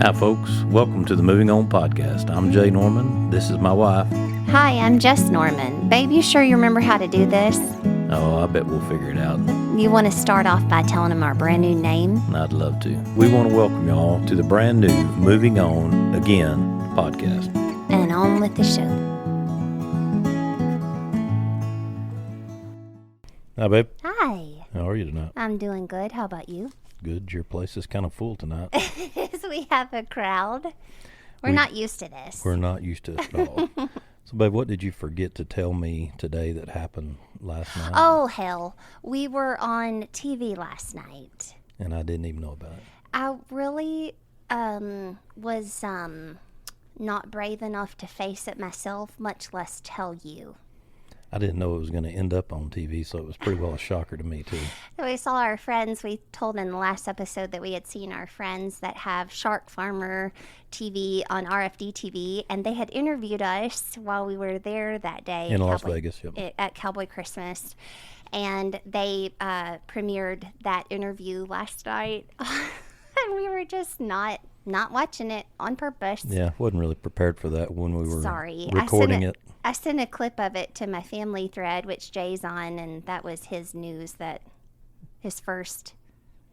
Hi, folks. Welcome to the Moving On podcast. I'm Jay Norman. This is my wife. Hi, I'm Jess Norman. Babe, you sure you remember how to do this? Oh, I bet we'll figure it out. You want to start off by telling them our brand new name? I'd love to. We want to welcome y'all to the brand new Moving On Again podcast. And on with the show. Hi, babe. Hi. How are you tonight? I'm doing good. How about you? Good. Your place is kind of full tonight. We have a crowd. We're not used to this. We're not used to it at all. So, babe, what did you forget to tell me today that happened last night? Oh, hell. We were on TV last night. And I didn't even know about it. I really was not brave enough to face it myself, much less tell you. I didn't know it was going to end up on TV, so it was pretty well a shocker to me, too. So we saw our friends. We told in the last episode that we had seen our friends that have Shark Farmer TV on RFD TV, and they had interviewed us while we were there that day. In Las Vegas, yep. At Cowboy Christmas. And they premiered that interview last night. And we were just not watching it on purpose. Yeah, wasn't really prepared for that when we were Sorry. recording it. I sent a clip of it to my family thread, which Jay's on, and that was his first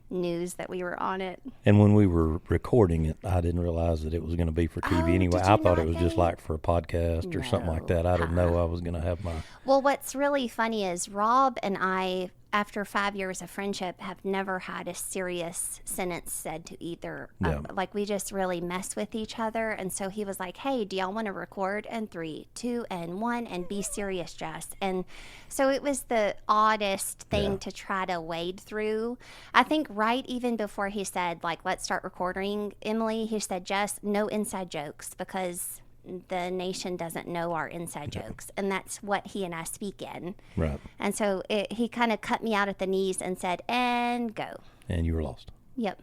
news that we were on it. And when we were recording it, I didn't realize that it was going to be for TV anyway. I thought it was just like for a podcast or something like that. I didn't know I was going to have my... Well, what's really funny is Rob and I, after 5 years of friendship, have never had a serious sentence said to either. Yeah. Like, we just really mess with each other. And so he was like, hey, do y'all want to record? And 3, 2, and 1, and be serious, Jess. And so it was the oddest thing to try to wade through. I think right even before he said, like, let's start recording, Emily, he said, Jess, no inside jokes, because the nation doesn't know our inside jokes, and that's what he and I speak in. Right. And so he kind of cut me out at the knees and said, and go. And you were lost. Yep.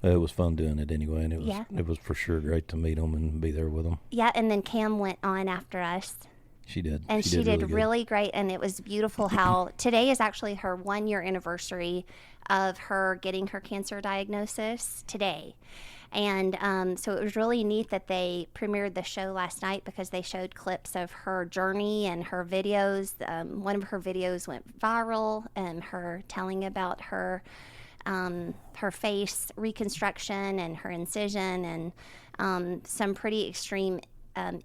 It was fun doing it anyway, and Yeah. it was for sure great to meet them and be there with them. Yeah, and then Cam went on after us. She did. And she did really great, and it was beautiful how today is actually her 1-year anniversary of her getting her cancer diagnosis today. And so it was really neat that they premiered the show last night because they showed clips of her journey and her videos. One of her videos went viral, and her telling about her face reconstruction and her incision, and some pretty extreme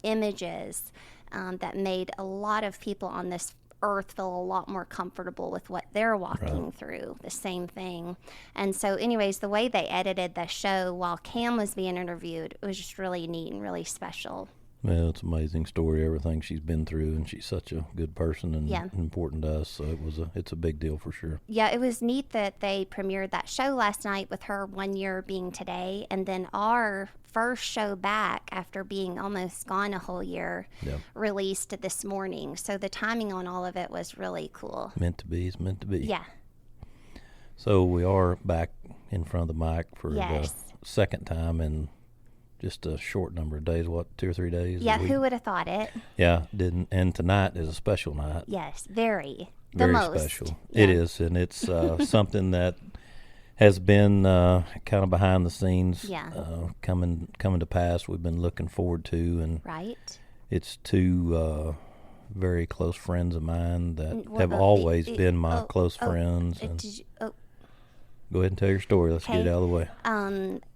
images that made a lot of people on this earth feel a lot more comfortable with what they're walking through, the same thing. And so anyways, the way they edited the show while Cam was being interviewed, it was just really neat and really special. Well, it's an amazing story, everything she's been through, and she's such a good person and Yeah. important to us, so it's a big deal for sure. Yeah, it was neat that they premiered that show last night with her 1 year being today, and then our first show back after being almost gone a whole year released this morning. So the timing on all of it was really cool. Meant to be is meant to be. Yeah. So we are back in front of the mic for Yes. the second time in just a short number of days, 2 or 3 days? Yeah, who would have thought it? Yeah, didn't. And tonight is a special night. Yes, very. Very the most. special. Yeah. It is, and it's something that has been kind of behind the scenes coming to pass. We've been looking forward to, and Right. it's two very close friends of mine that have always been my close friends. And go ahead and tell your story. Let's get it out of the way.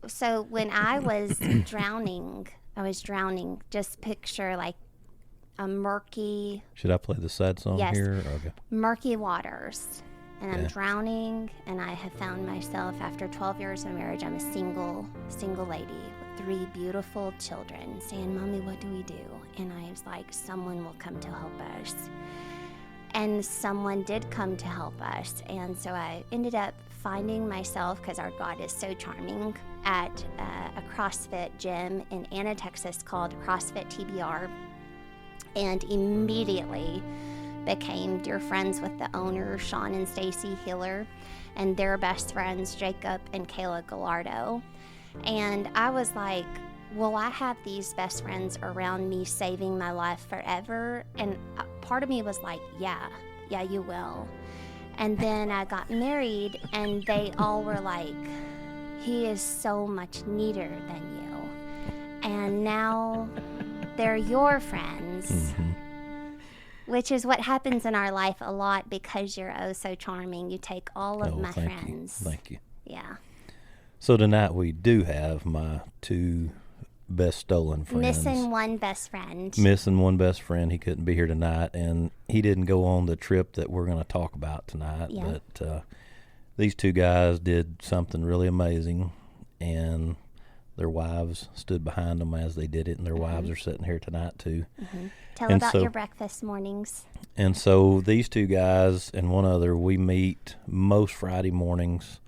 So when I was drowning, just picture like a murky... Should I play the sad song here? Okay. Murky waters. And I'm drowning, and I have found myself, after 12 years of marriage, I'm a single lady with 3 beautiful children, saying, Mommy, what do we do? And I was like, someone will come to help us. And someone did come to help us. And so I ended up finding myself, because our God is so charming, at a CrossFit gym in Anna, Texas called CrossFit TBR. And immediately became dear friends with the owner, Shaun and Stacy Hiller, and their best friends, Jacob and Kayla Gallardo. And I was like, will I have these best friends around me saving my life forever? And part of me was like, yeah, you will. And then I got married, and they all were like, he is so much neater than you. And now they're your friends. Mm-hmm. Which is what happens in our life a lot because you're oh so charming. You take all of my friends. Thank you. Yeah. So tonight we do have my 2 best stolen friends. Missing one best friend. He couldn't be here tonight, and he didn't go on the trip that we're going to talk about tonight. Yeah. But these 2 guys did something really amazing, and their wives stood behind them as they did it, and their wives are sitting here tonight too. Mm-hmm. Tell about your breakfast mornings. And so these 2 guys and one other, we meet most Friday mornings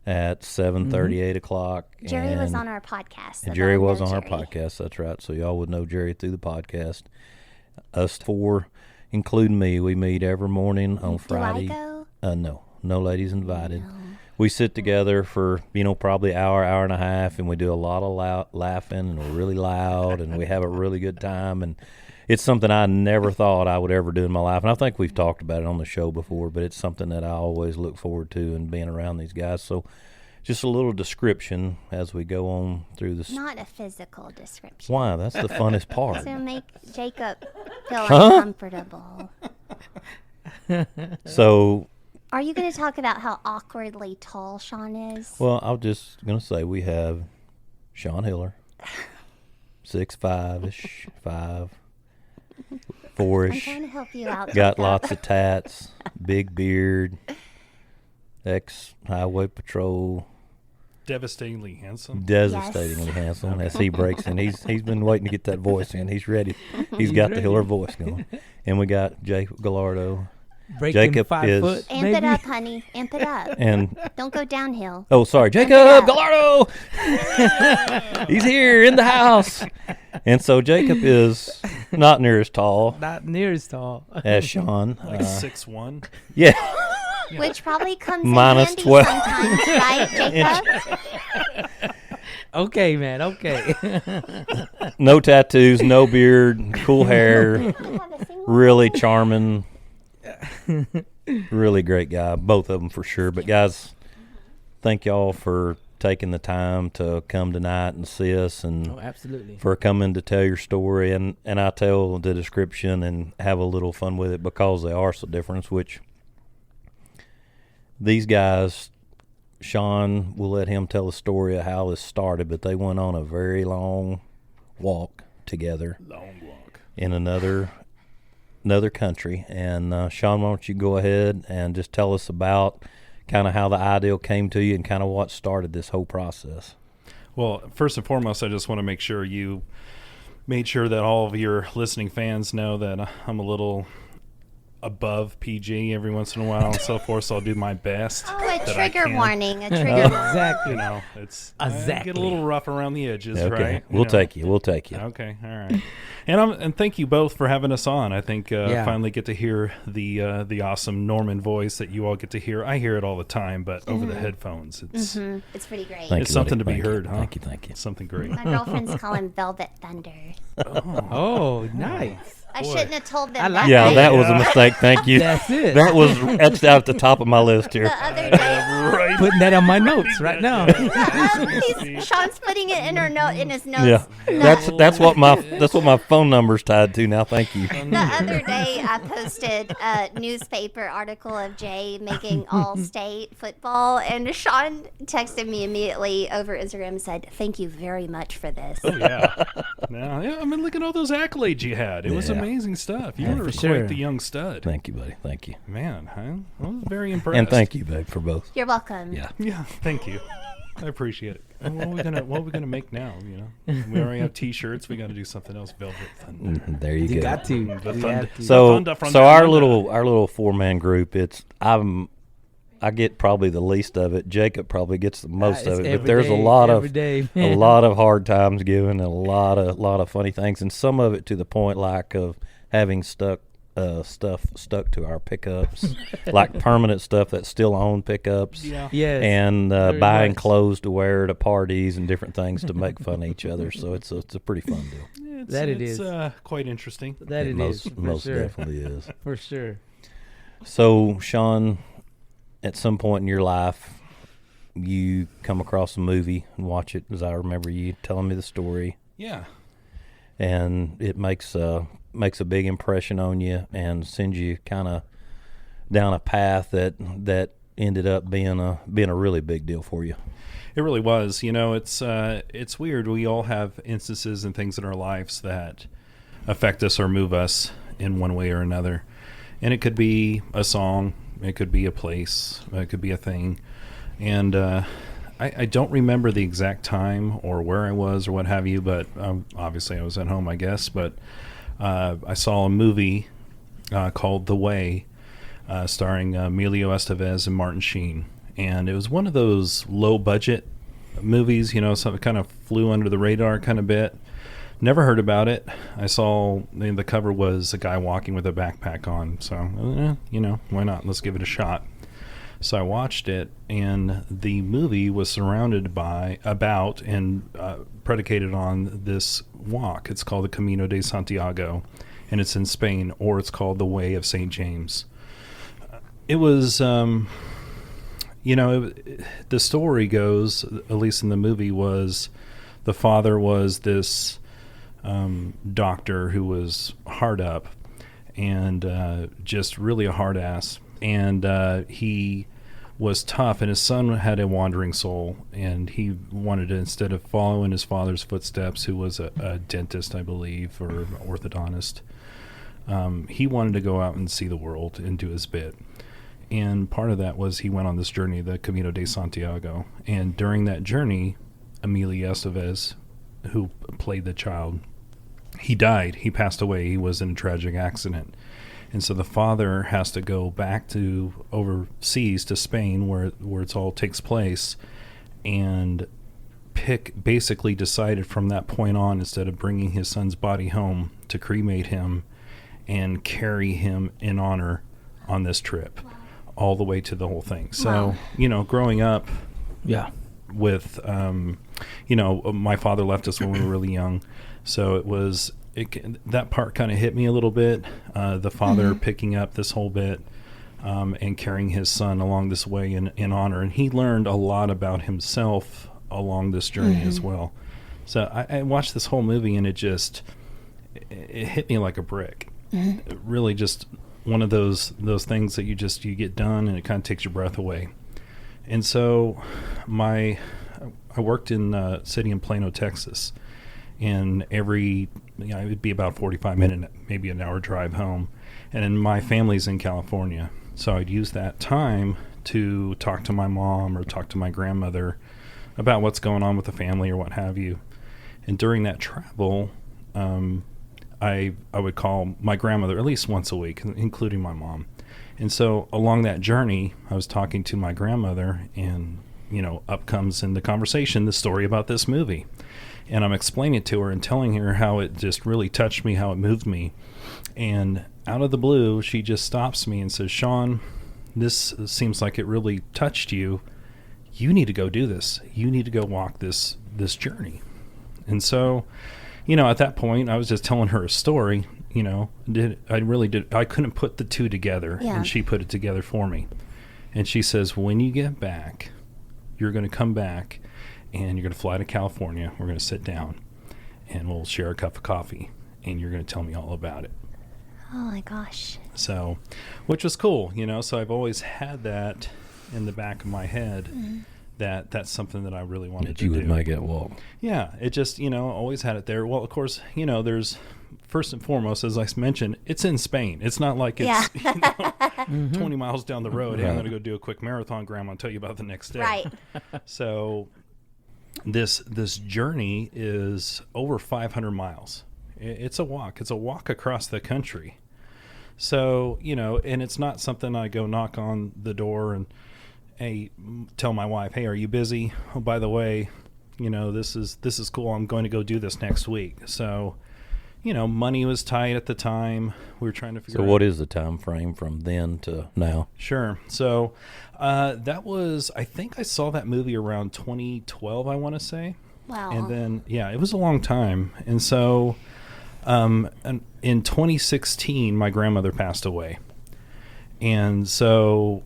at 7:30, 8 o'clock. Jerry was on our podcast. And Jerry was on our podcast, that's right. So y'all would know Jerry through the podcast. Us 4, including me, we meet every morning on Friday. Do I go? No ladies invited. No. We sit together for, probably an hour and a half, and we do a lot of laughing, and we're really loud, and we have a really good time. And it's something I never thought I would ever do in my life. And I think we've talked about it on the show before, but it's something that I always look forward to and being around these guys. So just a little description as we go on through this. Not a physical description. Why? That's the funnest part. To make Jacob feel uncomfortable. So... Are you going to talk about how awkwardly tall Shaun is? Well, I'm just going to say we have Shaun Hiller, 6'5"-ish, 5, 4-ish. I'm trying to help you out. Got lots of tats, big beard, ex-highway patrol. Devastatingly handsome. Handsome as he breaks in. He's been waiting to get that voice in. He's ready. He's got the Hiller voice going. And we got Jacob Gallardo. Breaking Jacob 5 foot. Amp it up, honey. Amp it up. And don't go downhill. Oh, sorry, Jacob Gallardo. He's here in the house. And so Jacob is not near as tall. As Shaun. Like 6'1". Yeah. Which probably comes minus in 12 sometimes, right, Jacob? Okay, man. Okay. No tattoos, no beard, cool hair. Really charming. Really great guy, both of them for sure. But guys, thank y'all for taking the time to come tonight and see us, and absolutely, for coming to tell your story. And I tell the description and have a little fun with it because they are so different. Which these guys, Shaun, will let him tell the story of how this started, but they went on a very long walk together. In another country. And Shaun, why don't you go ahead and just tell us about kind of how the idea came to you and kind of what started this whole process. Well, first and foremost, I just want to make sure you made sure that all of your listening fans know that I'm a little above PG every once in a while and so forth, so I'll do my best. Oh, a trigger warning. A trigger warning. Exactly. It's I get a little rough around the edges, right? We'll take you. Okay, all right. And thank you both for having us on. I think finally get to hear the awesome Norman voice that you all get to hear. I hear it all the time, but over the headphones, it's pretty great. It's something to be heard, huh? Thank you. It's something great. My girlfriends call him Velvet Thunder. Oh, nice. I shouldn't have told them that. Yeah, that was a mistake. Thank you. That's it. That was etched out at the top of my list here. The other day, putting that on my notes right now. Shaun's putting it in his notes. Yeah, that's what my phone number's tied to now. Thank you. The other day, I posted a newspaper article of Jay making all-state football, and Shaun texted me immediately over Instagram and said, "Thank you very much for this." Oh yeah. Yeah. I mean, look at all those accolades you had. It was amazing stuff. You were quite the young stud. Thank you, buddy. Thank you. Man, I was very impressed. And thank you, babe, for both. You're welcome. Yeah. Thank you. I appreciate it. What are we gonna make now? We already have T-shirts. We got to do something else. Velvet Thunder. There you go. Got to. So our little 4-man group. I get probably the least of it. Jacob probably gets the most of it. But there's a lot of hard times given, and a lot of funny things, and some of it to the point like of having stuff stuck to our pickups, like permanent stuff that's still on pickups. Yeah. Yes. And buying clothes to wear to parties and different things to make fun of each other. So it's a pretty fun deal. It's quite interesting. Most definitely is. For sure. So, Shaun, at some point in your life, you come across a movie and watch it, as I remember you telling me the story. Yeah. And it makes a big impression on you and sends you kind of down a path that ended up being a really big deal for you. It really was. It's weird. We all have instances and things in our lives that affect us or move us in one way or another. And it could be a song, it could be a place, it could be a thing. And I don't remember the exact time or where I was or what have you, but obviously I was at home, I guess. But I saw a movie called The Way, starring Emilio Estevez and Martin Sheen. And it was one of those low-budget movies, so it kind of flew under the radar kind of bit. Never heard about it. I saw the cover was a guy walking with a backpack on. So, why not? Let's give it a shot. So I watched it, and the movie was surrounded about and predicated on this walk. It's called the Camino de Santiago, and it's in Spain, or it's called the Way of St. James. It was... the story goes, at least in the movie, was the father was this doctor who was hard up and just really a hard ass. And he was tough, and his son had a wandering soul, and he wanted to, instead of following his father's footsteps, who was a dentist, I believe, or an orthodontist, he wanted to go out and see the world and do his bit. And part of that was he went on this journey, the Camino de Santiago. And during that journey, Emilio Estevez, who played the child, he died. He passed away. He was in a tragic accident. And so the father has to go back to overseas to Spain, where it all takes place, and basically decided from that point on, instead of bringing his son's body home, to cremate him and carry him in honor on this trip. Wow. All the way to the whole thing. So, wow. Growing up with, my father left us when we were really young. So that part kind of hit me a little bit. The father picking up this whole bit and carrying his son along this way in honor. And he learned a lot about himself along this journey as well. So I watched this whole movie, and it hit me like a brick. It really just... one of those things that you get done, and it kind of takes your breath away. And so I worked in a city in Plano, Texas, and it would be about 45 minute, maybe an hour drive home. And then my family's in California. So I'd use that time to talk to my mom or talk to my grandmother about what's going on with the family or what have you. And during that travel, I would call my grandmother at least once a week, including my mom. And so along that journey, I was talking to my grandmother, and, up comes in the conversation the story about this movie. And I'm explaining it to her and telling her how it just really touched me, how it moved me. And out of the blue, she just stops me and says, "Shaun, this seems like it really touched you. You need to go do this. You need to go walk this journey." And so... at that point, I was just telling her a story, I couldn't put the two together, and she put it together for me. And she says, "When you get back, you're going to come back, and you're going to fly to California. We're going to sit down, and we'll share a cup of coffee, and you're going to tell me all about it." Oh, my gosh. So, which was cool, so I've always had that in the back of my head. That's something that I really wanted to do. That you would make it walk. Yeah, it just, always had it there. Well, of course, there's, first and foremost, as I mentioned, it's in Spain. It's not like it's 20 miles down the road. Hey, I'm going to go do a quick marathon, Grandma, and tell you about the next day. Right. So this journey is over 500 miles. It's a walk. It's a walk across the country. So, and it's not something I go knock on the door and, hey, tell my wife, "Hey, are you busy? Oh, by the way, this is cool. I'm going to go do this next week." So, money was tight at the time. We were trying to figure out. So what is the time frame from then to now? Sure. So that was, I think I saw that movie around 2012, I want to say. Wow. And then, it was a long time. And so in 2016, my grandmother passed away. And so,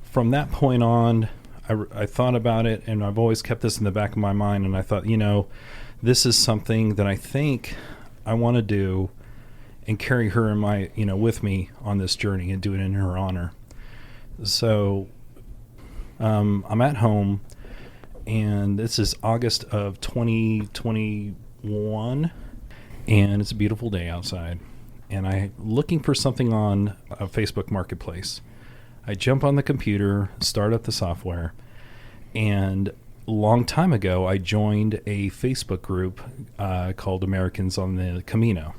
from that point on, I thought about it, and I've always kept this in the back of my mind, and I thought, this is something that I think I want to do and carry her in my, with me on this journey and do it in her honor. So I'm at home, and this is August of 2021, and it's a beautiful day outside, and I'm looking for something on a Facebook Marketplace. I jump on the computer, start up the software, and a long time ago, I joined a Facebook group called Americans on the Camino.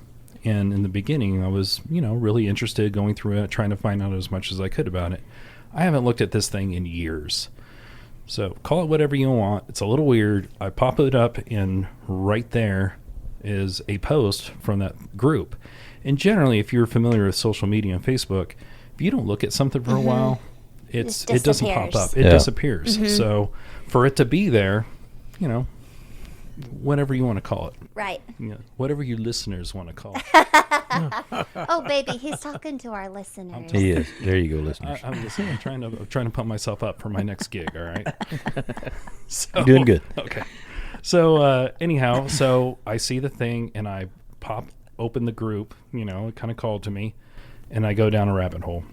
And in the beginning, I was, really interested, going through it, trying to find out as much as I could about it. I haven't looked at this thing in years. So call it whatever you want. It's a little weird. I pop it up, and right there is a post from that group. And generally, if you're familiar with social media and Facebook, if you don't look at something for a while, it doesn't pop up. It disappears. So for it to be there, whatever you want to call it. Right. Whatever your listeners want to call it. Oh, baby, he's talking to our listeners. He is. There you go, listeners. I'm listening. I'm trying to pump myself up for my next gig, all right? You're doing good. Okay. So anyhow, I see the thing, and I open the group, it kind of called to me, and I go down a rabbit hole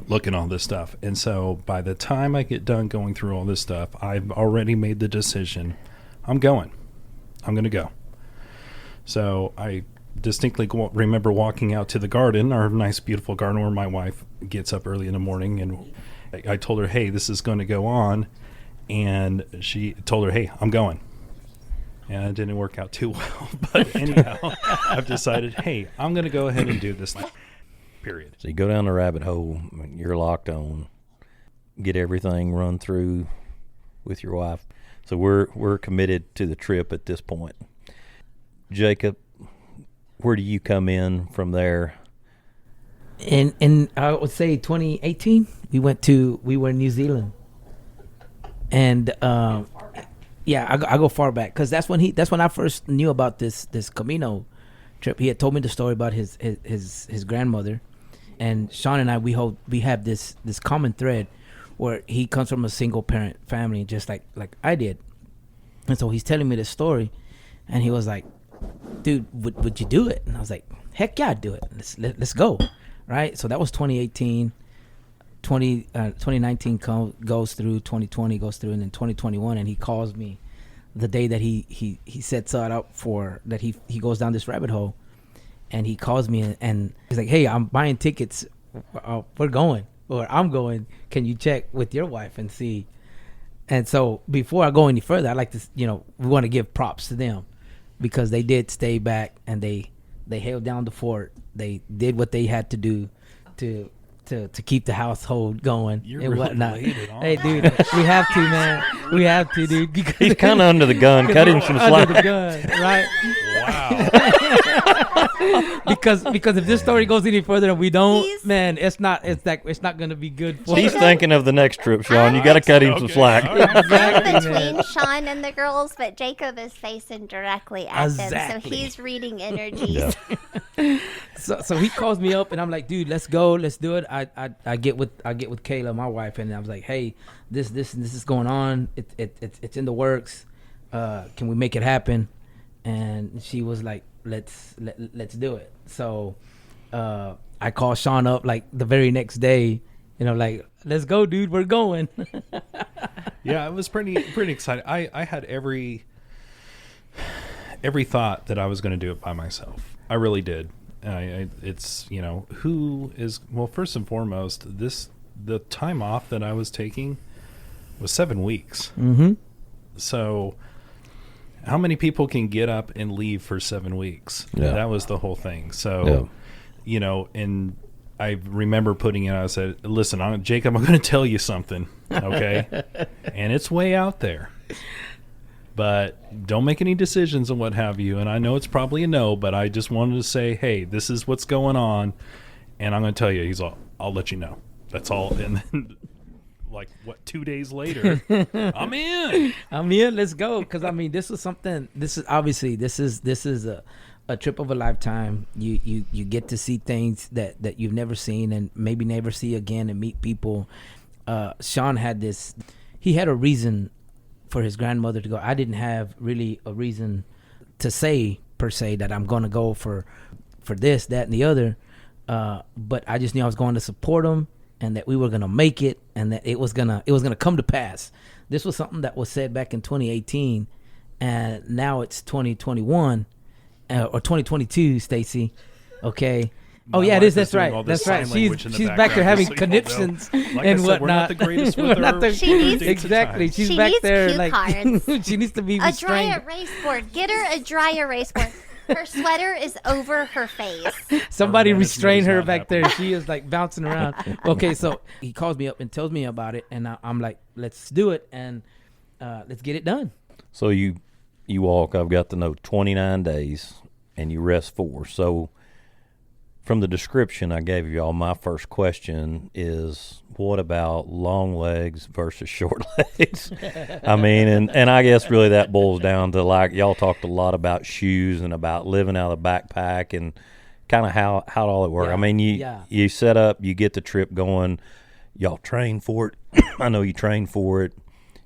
looking at all this stuff. And so by the time I get done going through all this stuff, I've already made the decision. I'm going to go. So I distinctly remember walking out to the garden, our nice, beautiful garden where my wife gets up early in the morning. And I told her, hey, this is going to go on. And she told her, hey, I'm going. And it didn't work out too well. But anyhow, I've decided, hey, I'm going to go ahead and do this. Period. So you go down the rabbit hole, you're locked on, get everything run through with your wife. So we're committed to the trip at this point. Jacob, where do you come in from there? In I would say 2018, we were in New Zealand, and I go far back because that's when I first knew about this Camino trip. He had told me the story about his grandmother, and Shaun and I we have this common thread where he comes from a single parent family, just like I did. And so he's telling me this story, and he was like, dude, would you do it? And I was like, heck yeah, I'd do it. Let's go. Right? So that was 2018. 2019 goes through, 2020 goes through, and then 2021, and he calls me the day that he sets it up for that he goes down this rabbit hole, and he calls me and he's like, hey, I'm buying tickets, we're going, or I'm going, can you check with your wife and see? And so before I go any further, I like to, we want to give props to them because they did stay back and they held down the fort. They did what they had to do to keep the household going. You're and whatnot. really on. Hey, dude, we have to, man. We have to, dude. He's kind of under the gun. Cut him some slack. Under the gun, right? Wow. because if this story goes any further and we don't, man, it's not gonna be good for He's us. thinking of the next trip, Shaun. You got to cut him some slack. I'm between Shaun and the girls, but Jacob is facing directly at them, so he's reading energies. Yeah. So he calls me up and I'm like, dude, let's go, let's do it. I get with Kayla, my wife, and I was like, hey, this is going on. It's in the works. Can we make it happen? And she was like, let's do it. So I called Shaun up like the very next day, like, let's go, dude, we're going. Yeah, it was pretty exciting. I had every thought that I was going to do it by myself. I really did. It's who is, well, first and foremost, the time off that I was taking was 7 weeks. Mm-hmm. So how many people can get up and leave for 7 weeks? Yeah. That was the whole thing. So, and I remember putting it, I said, listen, Jacob, I'm going to tell you something, okay? And it's way out there. But don't make any decisions and what have you. And I know it's probably a no, but I just wanted to say, hey, this is what's going on. And I'm going to tell you, I'll let you know. That's all. And then, 2 days later, I'm in. Let's go. Because, this is something, this is a trip of a lifetime. You get to see things that you've never seen and maybe never see again and meet people. Shaun had this, he had a reason for his grandmother to go. I didn't have really a reason to say per se that I'm going to go for this, that, and the other. But I just knew I was going to support him, and that we were going to make it, and that it was gonna come to pass. This was something that was said back in 2018, and now it's 2021 or 2022. Stacy, okay. Oh yeah, it is. That's right. That's right. She's back there having conniptions and whatnot. We're not the greatest with our exactly. She's back there like she needs to be restrained. A dry erase board. Get her a dry erase board. Her sweater is over her face. Somebody restrain her back there. She is like bouncing around. Okay, so he calls me up and tells me about it, and I'm like, let's do it and let's get it done. So you walk. I've got to know 29 days, and you rest 4. So. From the description I gave y'all, my first question is, what about long legs versus short legs? I mean, and I guess really that boils down to, like, y'all talked a lot about shoes and about living out of the backpack and kind of how all it works. Yeah. I mean, you set up, you get the trip going, y'all train for it. I know you train for it.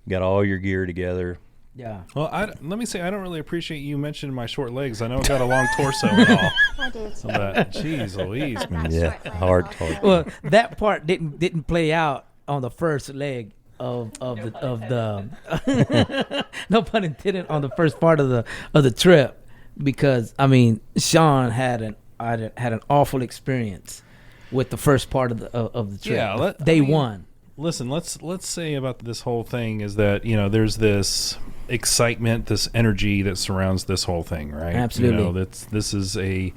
You got all your gear together. Yeah. Well, let me say, I don't really appreciate you mentioning my short legs. I know I've got a long torso and all. I do. So jeez Louise, man. Yeah, hard. Well, that part didn't play out on the first leg of the no pun intended, on the first part of the trip, because I mean, Shaun had an awful experience with the first part of the trip. Yeah, day one. Listen, let's say about this whole thing is that, there's this excitement, this energy that surrounds this whole thing, right? Absolutely. This is a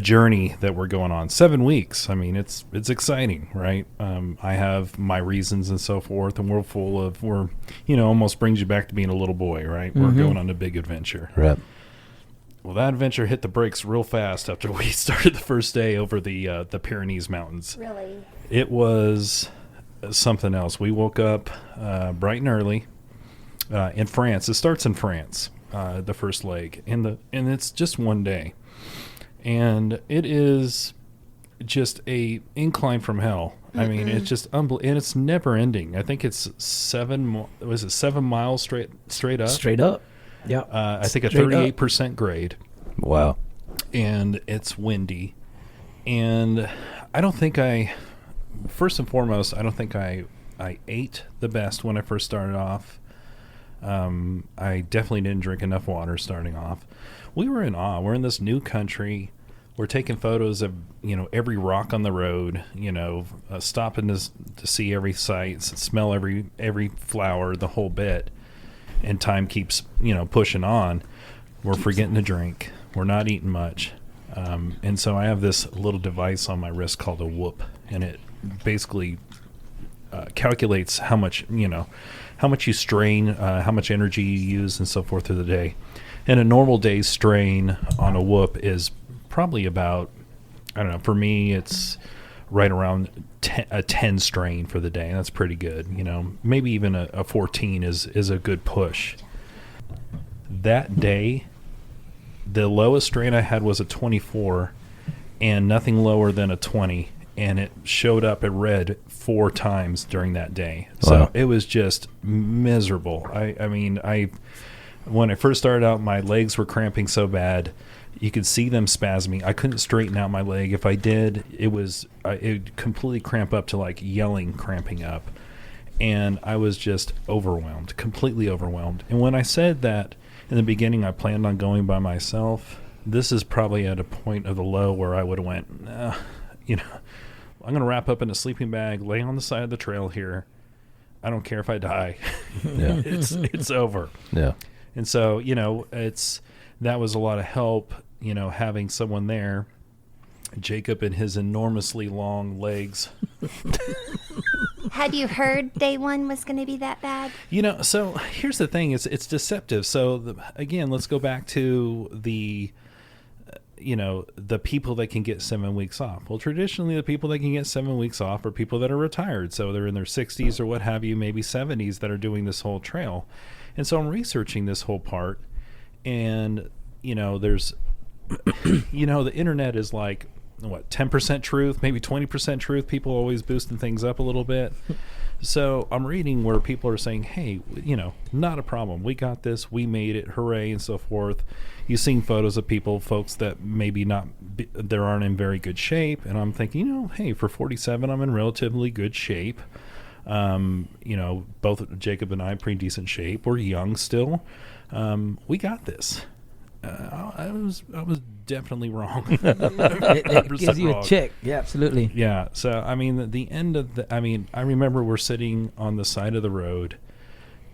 journey that we're going on 7 weeks. I mean, it's exciting, right? I have my reasons and so forth, and we're almost brings you back to being a little boy, right? Mm-hmm. We're going on a big adventure. Right. Well, that adventure hit the brakes real fast after we started the first day over the Pyrenees Mountains. Really? It was something else. We woke up bright and early in France. It starts in France, the first leg, and it's just one day, and it is just a incline from hell. Mm-hmm. I mean, it's just unbelievable, and it's never ending. I think it's 7 miles straight up. Straight up. Yeah. I think a 38% grade. Wow. And it's windy, and I don't think first and foremost, I don't think I ate the best when I first started off. I definitely didn't drink enough water starting off. We were in awe. We're in this new country. We're taking photos of, every rock on the road, stopping to see every sight, smell every flower, the whole bit. And time keeps, pushing on. We're forgetting to drink. We're not eating much. And so I have this little device on my wrist called a Whoop, and it basically calculates how much you strain, how much energy you use, and so forth through the day. And a normal day's strain on a Whoop is probably about, I don't know, for me it's right around a 10 strain for the day, and that's pretty good. Maybe even a 14 is a good push. That day, the lowest strain I had was a 24, and nothing lower than a 20. And it showed up at red 4 times during that day. So wow. It was just miserable. I mean, when I first started out, my legs were cramping so bad. You could see them spasming. I couldn't straighten out my leg. If I did, it would completely cramp up to like yelling, cramping up. And I was just overwhelmed, completely overwhelmed. And when I said that in the beginning I planned on going by myself, this is probably at a point of the low where I would have went, I'm going to wrap up in a sleeping bag, lay on the side of the trail here. I don't care if I die. Yeah. It's over. Yeah. And so, that was a lot of help, having someone there. Jacob and his enormously long legs. Had you heard day one was going to be that bad? So here's the thing. It's deceptive. So, again, let's go back to the people that can get 7 weeks off. Well, traditionally, the people that can get 7 weeks off are people that are retired. So they're in their 60s or what have you, maybe 70s, that are doing this whole trail. And so I'm researching this whole part, and, there's, the internet is like 10% truth, maybe 20% truth. People always boosting things up a little bit. So I'm reading where people are saying, hey, not a problem. We got this. We made it. Hooray, and so forth. You've seen photos of folks that maybe they aren't in very good shape. And I'm thinking, hey, for 47, I'm in relatively good shape. Both Jacob and I pretty decent shape. We're young still. We got this. I was definitely wrong. It gives you a check. Yeah, absolutely. Yeah. So I remember we're sitting on the side of the road,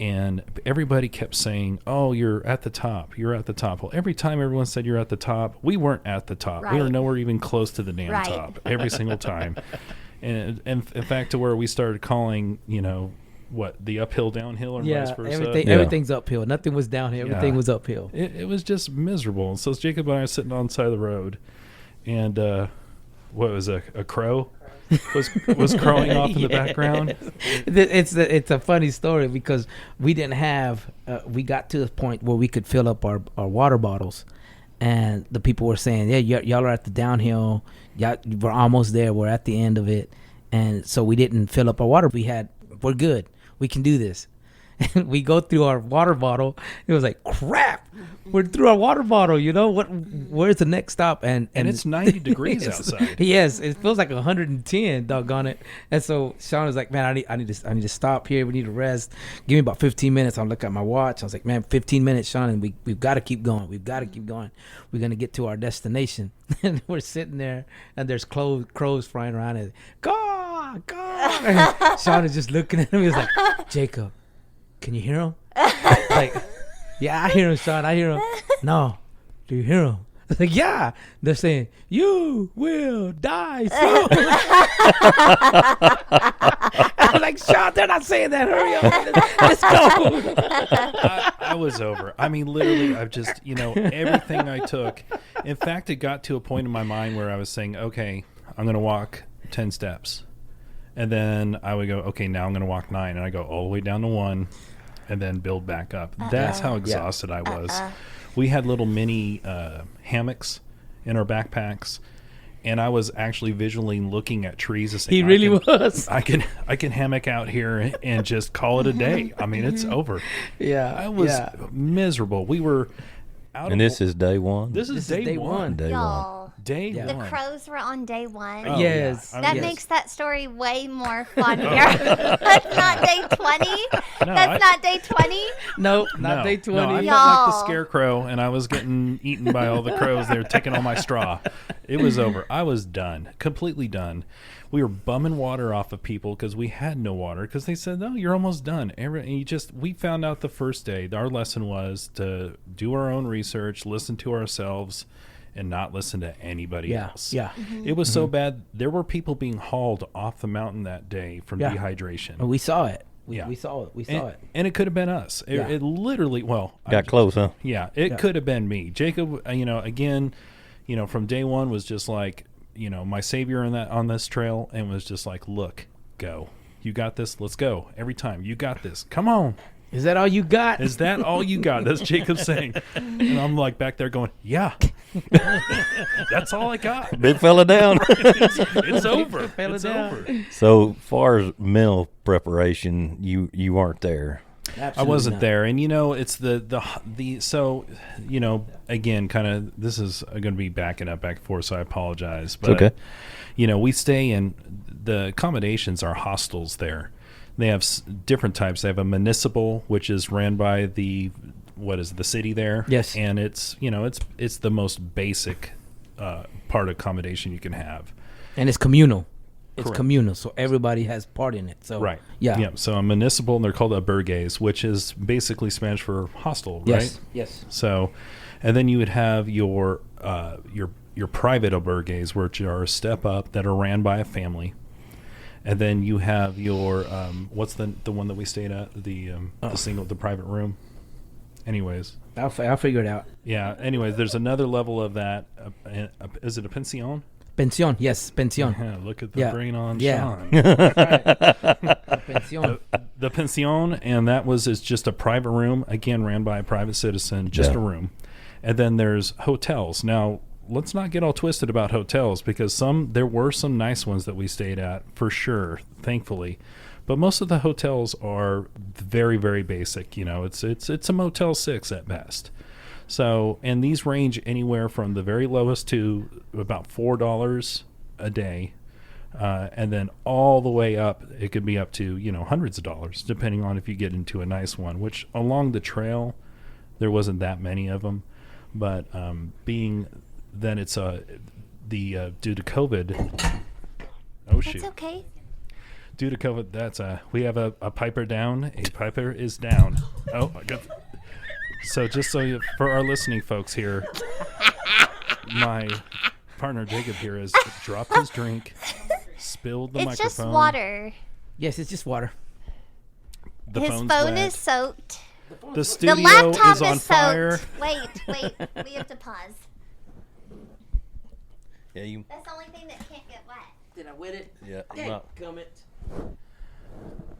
and everybody kept saying, "Oh, you're at the top. You're at the top." Well, every time everyone said you're at the top, we weren't at the top. Right. We were nowhere even close to the damn Right. top every single time. And in fact, to where we started calling, the uphill, downhill, or vice versa. Everything's uphill. Nothing was downhill. Everything was uphill. It was just miserable. So Jacob and I were sitting on the side of the road, and what was a crow was crowing off in the background. It's a funny story because we didn't have we got to the point where we could fill up our water bottles, and the people were saying, "Yeah, y'all are at the downhill. We're almost there. We're at the end of it." And so we didn't fill up our water. We're good. We can do this. And we go through our water bottle. It was like, crap. We're through our water bottle. Where's the next stop? And it's 90 degrees outside. Yes, it feels like 110. Doggone it. And so Shaun was like, man, I need to stop here. We need to rest. Give me about 15 minutes. I'll look at my watch. I was like, man, 15 minutes, Shaun, and we've got to keep going. We've got to keep going. We're gonna get to our destination. And we're sitting there, and there's crows flying around. And God. And Shaun is just looking at him. He was like, Jacob, can you hear him? Like, yeah, I hear him, Shaun. I hear him. No, do you hear him? I was like, yeah. They're saying, you will die soon. I was like, Shaun, they're not saying that. Hurry up. Let's go. I was over. I mean, literally, I've just, everything I took. In fact, it got to a point in my mind where I was saying, okay, I'm going to walk 10 steps. And then I would go, okay, now I'm going to walk 9. And I go all the way down to 1 and then build back up. That's how exhausted I was. We had little mini hammocks in our backpacks. And I was actually visually looking at trees and saying, he really was. I can hammock out here and just call it a day. I mean, it's over. Yeah. I was miserable. We were out. And this is day one? This is day one. Day Y'all, one. Day the one. crows were on day one. Oh, yes. Yeah. That makes that story way more funnier. That's not day 20. That's not day 20. Nope, not day 20. No, I felt like the scarecrow, and I was getting eaten by all the crows. They were taking all my straw. It was over. I was done, completely done. We were bumming water off of people because we had no water because they said, no, you're almost done. We found out the first day, our lesson was to do our own research, listen to ourselves, and not listen to anybody else. Yeah. Mm-hmm. It was so bad. There were people being hauled off the mountain that day from dehydration. We saw it. We Yeah. saw it. We saw it. And it could have been us. It literally, Got close, huh? Yeah, it could have been me. Jacob, again, from day one was just like, my savior on this trail, and was just like, look, go. You got this. Let's go. Every time. You got this. Come on. Is that all you got? Is that all you got? That's Jacob saying. And I'm like back there going, yeah. That's all I got. Big fella down. It's over. It's over. So far as mental preparation, you weren't there. Absolutely I wasn't not. there, and it's so again, kind of, this is going to be backing up back and forth, so I apologize. But okay. We stay in the accommodations are hostels there. They have different types. They have a municipal, which is ran by the city there. Yes, and it's it's the most basic part of accommodation you can have, and it's communal. It's Correct. communal, so everybody has part in it. So right, yeah. So a municipal, and they're called albergues, which is basically Spanish for hostel, right? Yes. So, and then you would have your private albergues, which are a step up that are ran by a family. And then you have your what's the one that we stayed at, the private room. Anyways, I'll figure it out. Yeah. Anyways, there's another level of that. Is it a pension? Pension, yes, pension. Yeah, look at the brain on Shaun. Pension. The pension, and is just a private room, again ran by a private citizen, just a room. And then there's hotels. Now, let's not get all twisted about hotels, because there were some nice ones that we stayed at for sure, thankfully. But most of the hotels are very, very basic. It's a Motel 6 at best. So, and these range anywhere from the very lowest to about $4 a day. And then all the way up, it could be up to, hundreds of dollars, depending on if you get into a nice one, which along the trail, there wasn't that many of them. But being that it's due to COVID. Oh, shoot. That's okay. Due to COVID, we have a piper down. A piper is down. Oh, I got. So just for our listening folks here, my partner Jacob here has dropped his drink, spilled the microphone. It's just water. Yes, it's just water. His phone is soaked. The studio laptop is on fire. Wait. We have to pause. Yeah, That's the only thing that can't get wet. Did I wet it? Yeah. Gummit.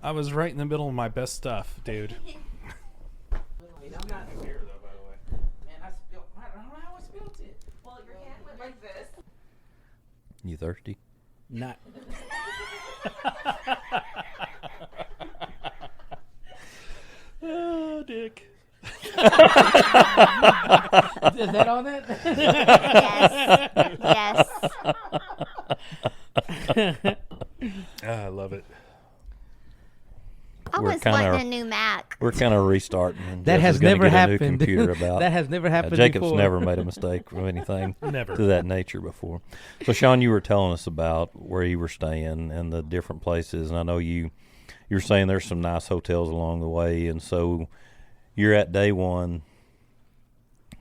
I was right in the middle of my best stuff, dude. I'm not here, though, by the way. Man, I don't know how I spilled it. Well, your hand went like this. You thirsty? Not. Oh, Dick. Is that on it? Yes. I love it. I was wanting a new Mac. We're kind of restarting. And That Jess has is gonna never get a new happened. computer about. That has never happened Jacob's before. never made a mistake or anything Never. to that nature before. So, Shaun, you were telling us about where you were staying and the different places, and I know you were saying there's some nice hotels along the way, and so you're at day one,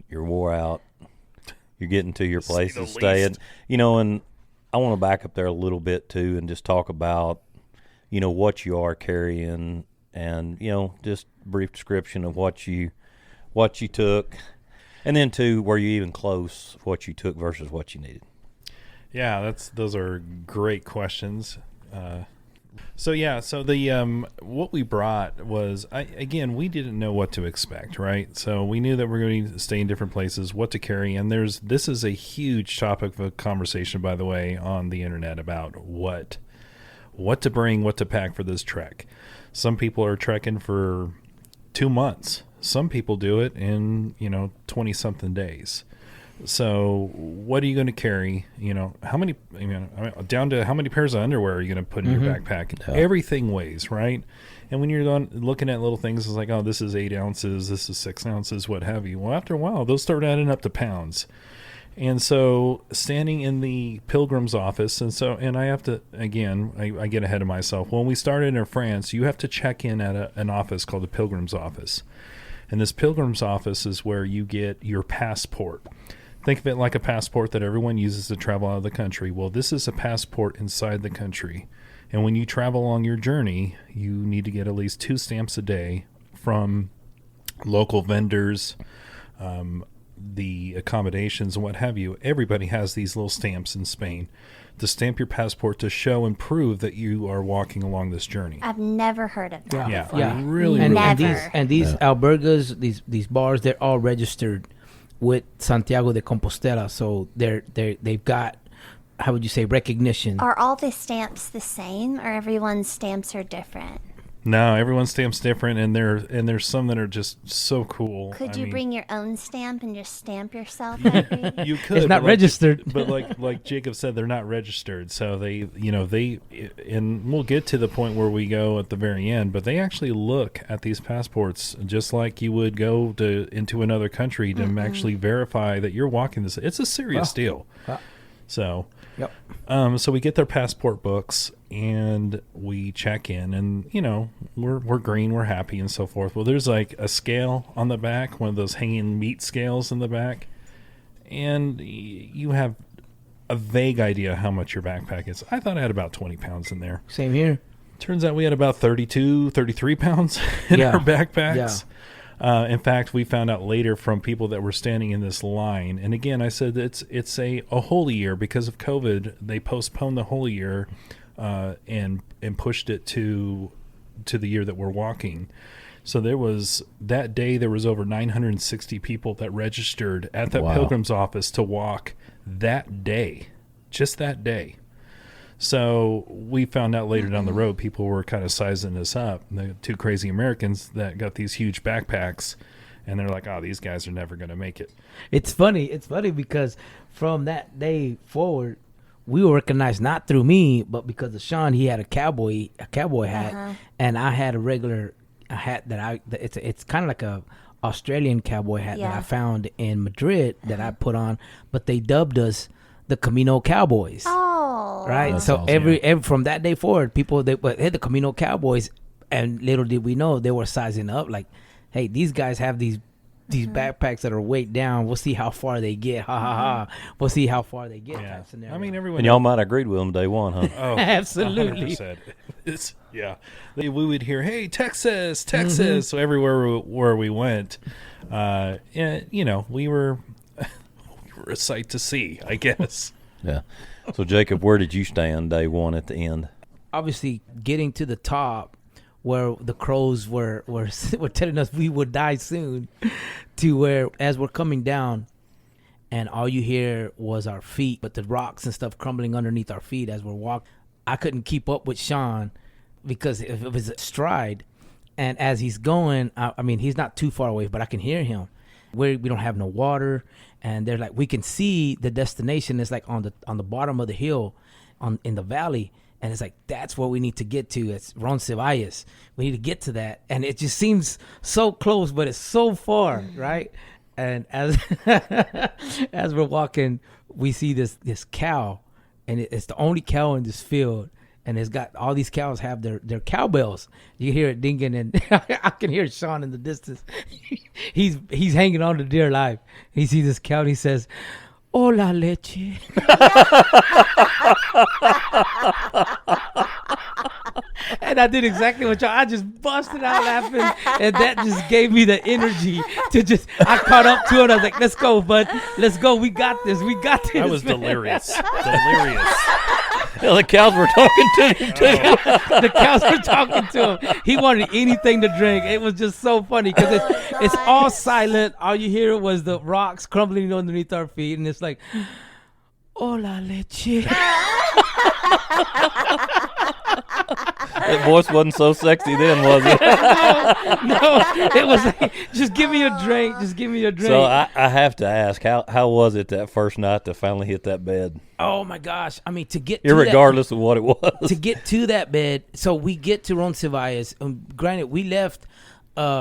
you're wore out, you're getting to your place to stay, and and I want to back up there a little bit too, and just talk about what you are carrying. And just brief description of what you took, and then too, were you even close what you took versus what you needed? Yeah, those are great questions. So the what we brought was we didn't know what to expect, right? So we knew that we're going to stay in different places, what to carry, and this is a huge topic of conversation, by the way, on the internet about what to bring, what to pack for this trek. Some people are trekking for 2 months. Some people do it in 20-something days. So what are you going to carry? How many? Down to how many pairs of underwear are you going to put in your backpack? Yeah. Everything weighs, right? And when you're looking at little things, it's like, oh, this is 8 ounces, this is 6 ounces, what have you. Well, after a while, those start adding up to pounds. And so standing in the pilgrim's office, and I have to, again, I get ahead of myself. When we started in France, you have to check in at an office called the pilgrim's office. And this pilgrim's office is where you get your passport. Think of it like a passport that everyone uses to travel out of the country. Well, this is a passport inside the country. And when you travel along your journey, you need to get at least 2 stamps a day from local vendors, the accommodations and what have you. Everybody has these little stamps in Spain to stamp your passport to show and prove that you are walking along this journey. I've never heard of that. Yeah. Really, and really. These albergas, these bars, they're all registered with Santiago de Compostela, so they've got, how would you say, recognition. Are all the stamps the same, or everyone's stamps are different? No, everyone's stamp's different, and there's some that are just so cool. Could you bring your own stamp and just stamp yourself? You could. It's not registered. But like Jacob said, they're not registered. So they, and we'll get to the point where we go at the very end. But they actually look at these passports just like you would go into another country to actually verify that you're walking this. It's a serious deal. So. Yep. So we get their passport books and we check in, and we're green, we're happy, and so forth. Well, there's like a scale on the back, one of those hanging meat scales in the back, and you have a vague idea how much your backpack is. I thought I had about 20 pounds in there. Same here. Turns out we had about 32, 33 pounds in our backpacks. Yeah. In fact, we found out later from people that were standing in this line. And again, I said it's a holy year because of COVID. They postponed the holy year and pushed it to the year that we're walking. So that day there was over 960 people that registered at that pilgrim's office to walk that day, just that day. So we found out later down the road, people were kind of sizing us up. The two crazy Americans that got these huge backpacks, and they're like, oh, these guys are never going to make it. It's funny because from that day forward, we were recognized not through me, but because of Shaun. He had a cowboy hat, and I had a hat that it's kind of like a Australian cowboy hat that I found in Madrid that I put on, but they dubbed us the Camino Cowboys. Oh, right. That's So awesome. every from that day forward, people they hey, the Camino Cowboys, and little did we know they were sizing up like, hey, these guys have these backpacks that are weighed down. We'll see how far they get. Ha ha ha. We'll see how far they get. Yeah. Type scenario. I mean, everyone. And y'all might have agreed with them day one, huh? Oh, Absolutely. 100%. We would hear, hey, Texas. So everywhere where we went, we were a sight to see, I guess. Yeah. So, Jacob, where did you stand day one at the end? Obviously, getting to the top where the crows were telling us we would die soon, to where as we're coming down, and all you hear was our feet, but the rocks and stuff crumbling underneath our feet as we're walking. I couldn't keep up with Shaun because it was a stride, and as he's going, I mean, he's not too far away, but I can hear him. We don't have no water, and they're like, we can see the destination is like on the bottom of the hill, in the valley, and it's like that's what we need to get to. It's Roncesvalles. We need to get to that, and it just seems so close, but it's so far, right? And as as we're walking, we see this cow, and it's the only cow in this field. And it's got all these cows have their cowbells. You hear it dinging, and I can hear Shaun in the distance. He's hanging on to dear life. He sees this cow, and he says, "Hola leche." And I did exactly what I just busted out laughing, and that just gave me the energy to I caught up to it. I was like, "Let's go, bud. Let's go. We got this. We got this." That was man. delirious. Yeah, the cows were talking to him, too. The cows were talking to him. He wanted anything to drink. It was just so funny because it's all silent. All you hear was the rocks crumbling underneath our feet, and it's like, "Hola leche." That voice wasn't so sexy then, was it? No, it was like, just give me a drink. Just give me a drink. So I have to ask, how was it that first night to finally hit that bed? Oh my gosh! I mean, to get Irregardless of what it was, to get to that bed. So we get to Roncesvalles. Granted, we left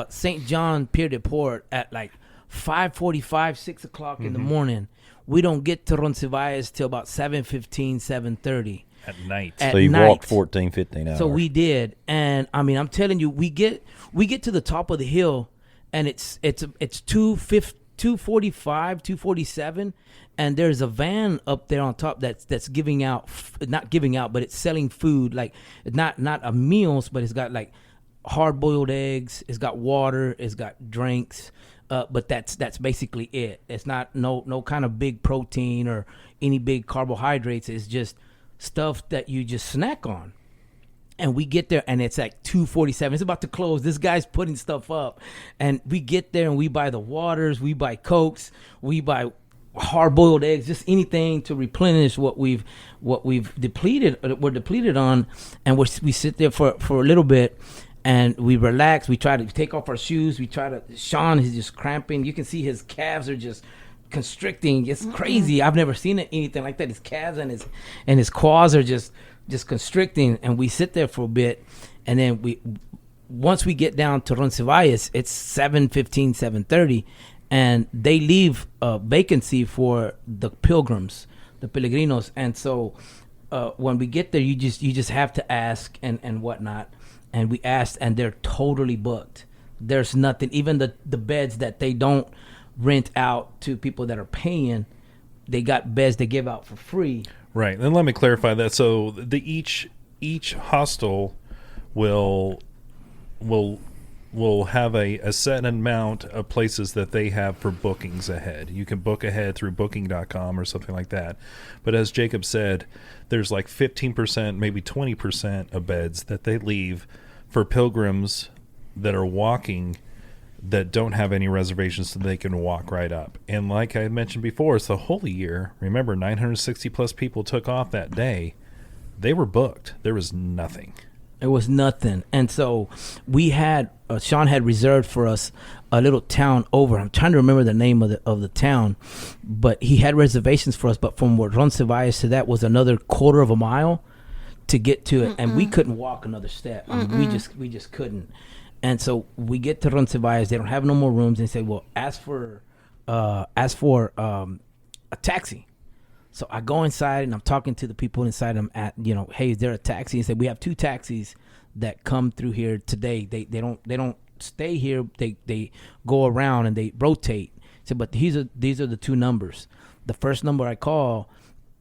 St. John Pier de Port at like 5:45, 6 o'clock in the morning. We don't get to Roncesvalles till about 7:15, 7:30. At night. so you walked 14, 15 hours. So we did, and I mean, I'm telling you, we get to the top of the hill, and it's 2:45, 2:47, and there's a van up there on top that's giving out, not giving out, but it's selling food, like not a meals, but it's got like hard-boiled eggs, it's got water, it's got drinks. But that's basically it. It's not no kind of big protein or any big carbohydrates. It's just stuff that you just snack on. And we get there, and it's like 2:47. It's about to close. This guy's putting stuff up, and we get there, and we buy the waters, we buy Cokes, we buy hard-boiled eggs, just anything to replenish what we've depleted. We're depleted on, and we sit there for a little bit. And we relax. We try to take off our shoes. Shaun is just cramping. You can see his calves are just constricting. It's crazy. I've never seen anything like that. His calves and his quads are just constricting. And we sit there for a bit. And then once we get down to Roncesvalles, it's 7:15, 7:30. And they leave a vacancy for the pilgrims, the peregrinos. And so when we get there, you just have to ask and whatnot. And we asked, and they're totally booked. There's nothing. Even the beds that they don't rent out to people that are paying, they got beds they give out for free. Right. And let me clarify that. So each hostel will have a set amount of places that they have for bookings ahead. You can book ahead through booking.com or something like that. But as Jacob said, there's like 15%, maybe 20% of beds that they leave for pilgrims that are walking that don't have any reservations, so they can walk right up. And like I mentioned before, it's the Holy Year. Remember, 960 plus people took off that day. They were booked. There was nothing. It was nothing. And so we had Shaun had reserved for us a little town over. I'm trying to remember the name of the town, but he had reservations for us. But from Roncesvalles to that was another quarter of a mile to get to it, and we couldn't walk another step. I mean, we just couldn't. And so we get to Roncesvalles. They don't have no more rooms, and say, "Well, ask for a taxi." So I go inside and I'm talking to the people inside. I'm at, hey, is there a taxi? He said, we have 2 taxis that come through here today. They don't stay here. They go around and they rotate. He said, but these are the 2 numbers. The first number I call,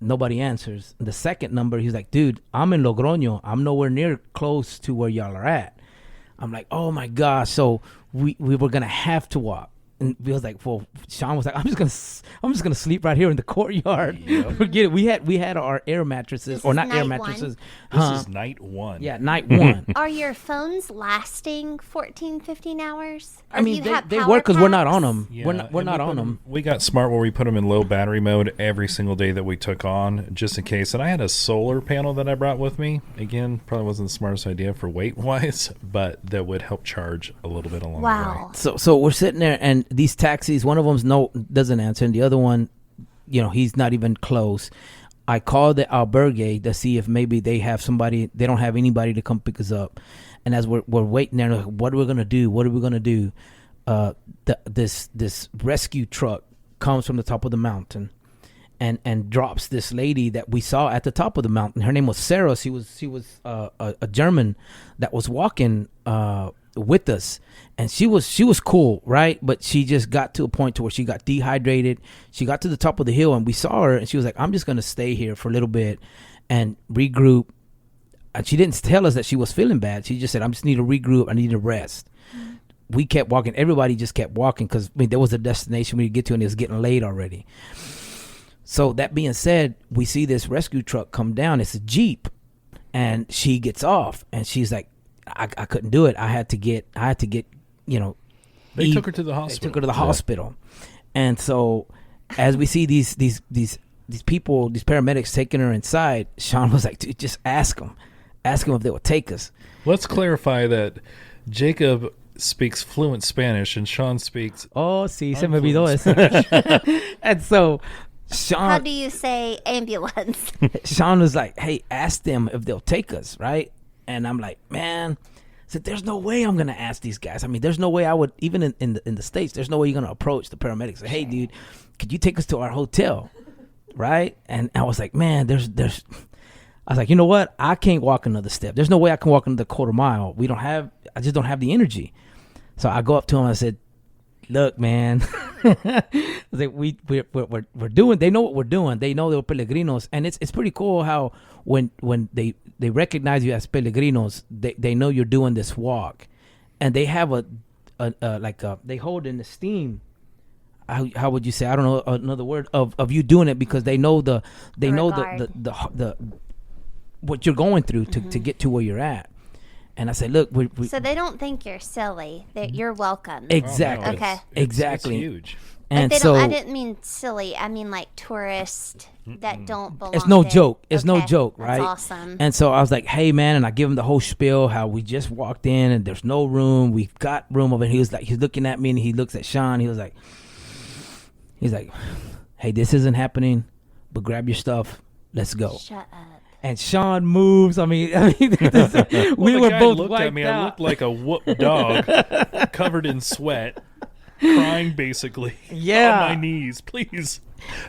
nobody answers. The second number, he's like, dude, I'm in Logroño. I'm nowhere near close to where y'all are at. I'm like, oh my gosh. So we were gonna have to walk. And we was like, well, Shaun was like, I'm just gonna sleep right here in the courtyard. Yep. Forget it. We had our air mattresses, or not air mattresses. This is night 1. Yeah, night 1. Are your phones lasting 14, 15 hours? I mean, they work because we're not on them. Yeah, we're not on them. We got smart where we put them in low battery mode every single day that we took on, just in case. And I had a solar panel that I brought with me. Again, probably wasn't the smartest idea for weight wise, but that would help charge a little bit along the way. So we're sitting there, and these taxis, one of them doesn't answer, and the other one, he's not even close. I called the albergue to see if maybe they have somebody. They don't have anybody to come pick us up. And as we're waiting there, like, what are we gonna do? What are we gonna do? This rescue truck comes from the top of the mountain, and drops this lady that we saw at the top of the mountain. Her name was Sarah. She was a German that was walking with us, and she was cool, right? But she just got to a point to where she got dehydrated. She got to the top of the hill, and we saw her, and she was like, I'm just gonna stay here for a little bit and regroup. And she didn't tell us that she was feeling bad. She just said, I just need to regroup. I need to rest. We kept walking. Everybody just kept walking because there was a destination we could get to, and it was getting late already. So that being said, we see this rescue truck come down. It's a Jeep, and she gets off, and she's like, I couldn't do it. I had to get, They took her to the hospital. And so as we see these people, these paramedics taking her inside, Shaun was like, dude, just ask them if they will take us. Let's clarify that Jacob speaks fluent Spanish and Shaun speaks sí, se me olvidó eso. And so Shaun, how do you say ambulance? Shaun was like, hey, ask them if they'll take us, right? And I'm like, man, there's no way I'm gonna ask these guys. I mean, there's no way I would, even in the States, there's no way you're gonna approach the paramedics. Say, hey, dude, could you take us to our hotel, right? And I was like, man, I was like, you know what? I can't walk another step. There's no way I can walk another quarter mile. I just don't have the energy. So I go up to him and I said, look, man, I was like, we're doing. They know what we're doing. They know they're peregrinos, and it's pretty cool how when they recognize you as peregrinos, they know you're doing this walk, and they have they hold in esteem. How would you say? I don't know another word of you doing it, because they know the what you're going through to get to where you're at. And I said, look, so they don't think you're silly, that you're welcome. Exactly. Oh, no, okay. Exactly. It's huge. And like so I didn't mean silly. I mean like tourists that don't belong. It's no there. joke. It's no joke, right? That's awesome. And so I was like, hey, man, and I give him the whole spiel, how we just walked in and there's no room. We've got room over. And he was like, he's looking at me and he looks at Shaun. He's like, hey, this isn't happening, but grab your stuff. Let's go. Shut up. And Shaun moves. I mean, we were both looked wiped at me. out. I looked like a whooped dog, covered in sweat, crying basically. Yeah, on my knees, please.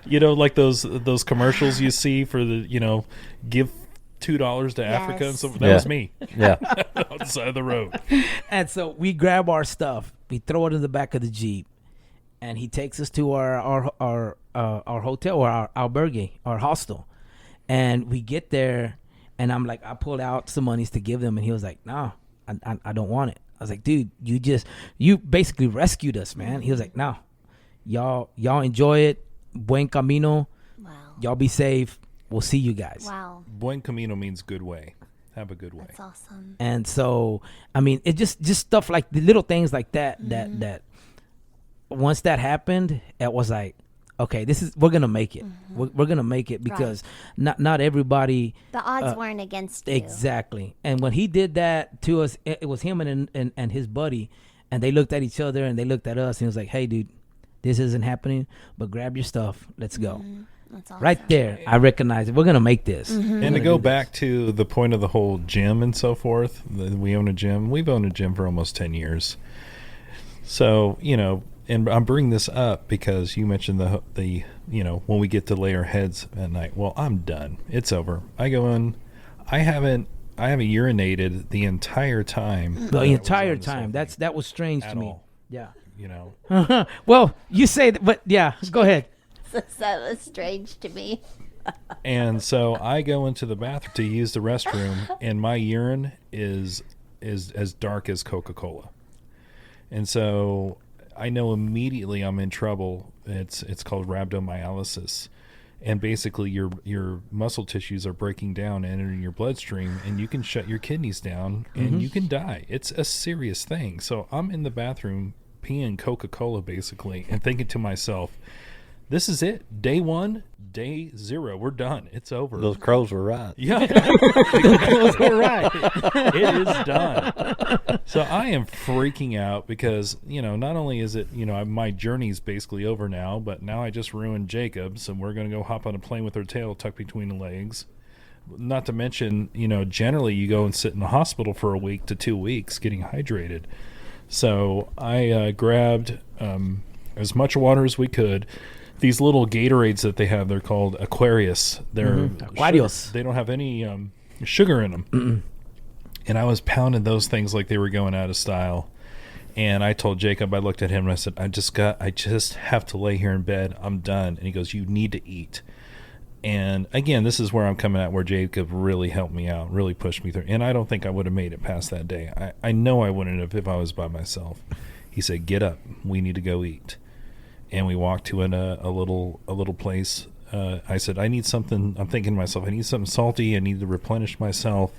Like those commercials you see for the give $2 to Africa and stuff. That was me. Yeah, on the side of the road. And so we grab our stuff, we throw it in the back of the Jeep, and he takes us to our hotel, or our albergue, our hostel. And we get there, and I'm like, I pulled out some monies to give them, and he was like, no, I don't want it. I was like, dude, you basically rescued us, man. He was like, no, y'all enjoy it. Buen camino. Wow. Y'all be safe. We'll see you guys. Wow. Buen camino means good way. Have a good way. That's awesome. And so, I mean, it just stuff like the little things like that, that once that happened, it was like, okay, we're going to make it. We're going to make it because not everybody. The odds weren't against you. Exactly. And when he did that to us, it was him and his buddy, and they looked at each other and they looked at us and it was like, hey, dude, this isn't happening, but grab your stuff. Let's go. That's awesome. Right there, I recognize it. We're going to make this. And to go back to the point of the whole gym and so forth, we own a gym. We've owned a gym for almost 10 years. So, and I'm bringing this up because you mentioned the when we get to lay our heads at night. Well, I'm done. It's over. I go in. I haven't urinated the entire time. The entire time. That was strange to me. All. Yeah. Well, you say that, but yeah, go ahead. That was strange to me. And so I go into the bathroom to use the restroom, and my urine is as dark as Coca-Cola. And so I know immediately I'm in trouble. It's called rhabdomyolysis. And basically your muscle tissues are breaking down and entering your bloodstream, and you can shut your kidneys down and you can die. It's a serious thing. So I'm in the bathroom peeing Coca-Cola basically and thinking to myself, this is it. Day 1, day 0. We're done. It's over. Those crows were right. Yeah. Those crows were right. It is done. So I am freaking out because, not only is it, my journey's basically over now, but now I just ruined Jacob's, and we're going to go hop on a plane with our tail tucked between the legs. Not to mention, generally you go and sit in the hospital for a week to 2 weeks getting hydrated. So I grabbed as much water as we could. These little Gatorades that they have, they're called Aquarius. They're Aquarius. They don't have any sugar in them. And I was pounding those things like they were going out of style. And I told Jacob, I looked at him and I said, I just have to lay here in bed. I'm done. And he goes, you need to eat. And again, this is where I'm coming at, where Jacob really helped me out, really pushed me through. And I don't think I would have made it past that day. I know I wouldn't have if I was by myself. He said, get up. We need to go eat. And we walked to a little place. I said, I need something. I'm thinking to myself, I need something salty. I need to replenish myself.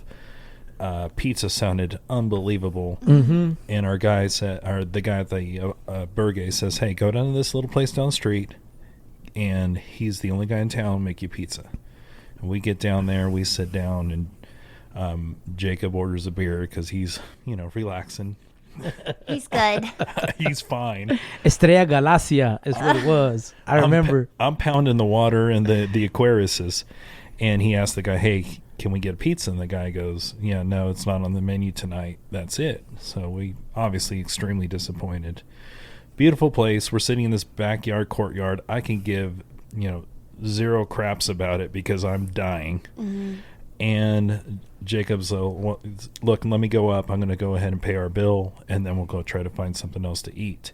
Pizza sounded unbelievable. And our guy said, the guy at the Burger says, hey, go down to this little place down the street. And he's the only guy in town make you pizza. And we get down there, we sit down, and Jacob orders a beer because he's, relaxing. He's good. He's fine. Estrella Galacia is what it was. I remember. I'm pounding the water and the Aquariuses, and he asked the guy, hey, can we get a pizza? And the guy goes, yeah, no, it's not on the menu tonight. That's it. So we obviously extremely disappointed. Beautiful place. We're sitting in this backyard courtyard. I can give, zero craps about it because I'm dying. And Jacob's, look, let me go up. I'm going to go ahead and pay our bill, and then we'll go try to find something else to eat.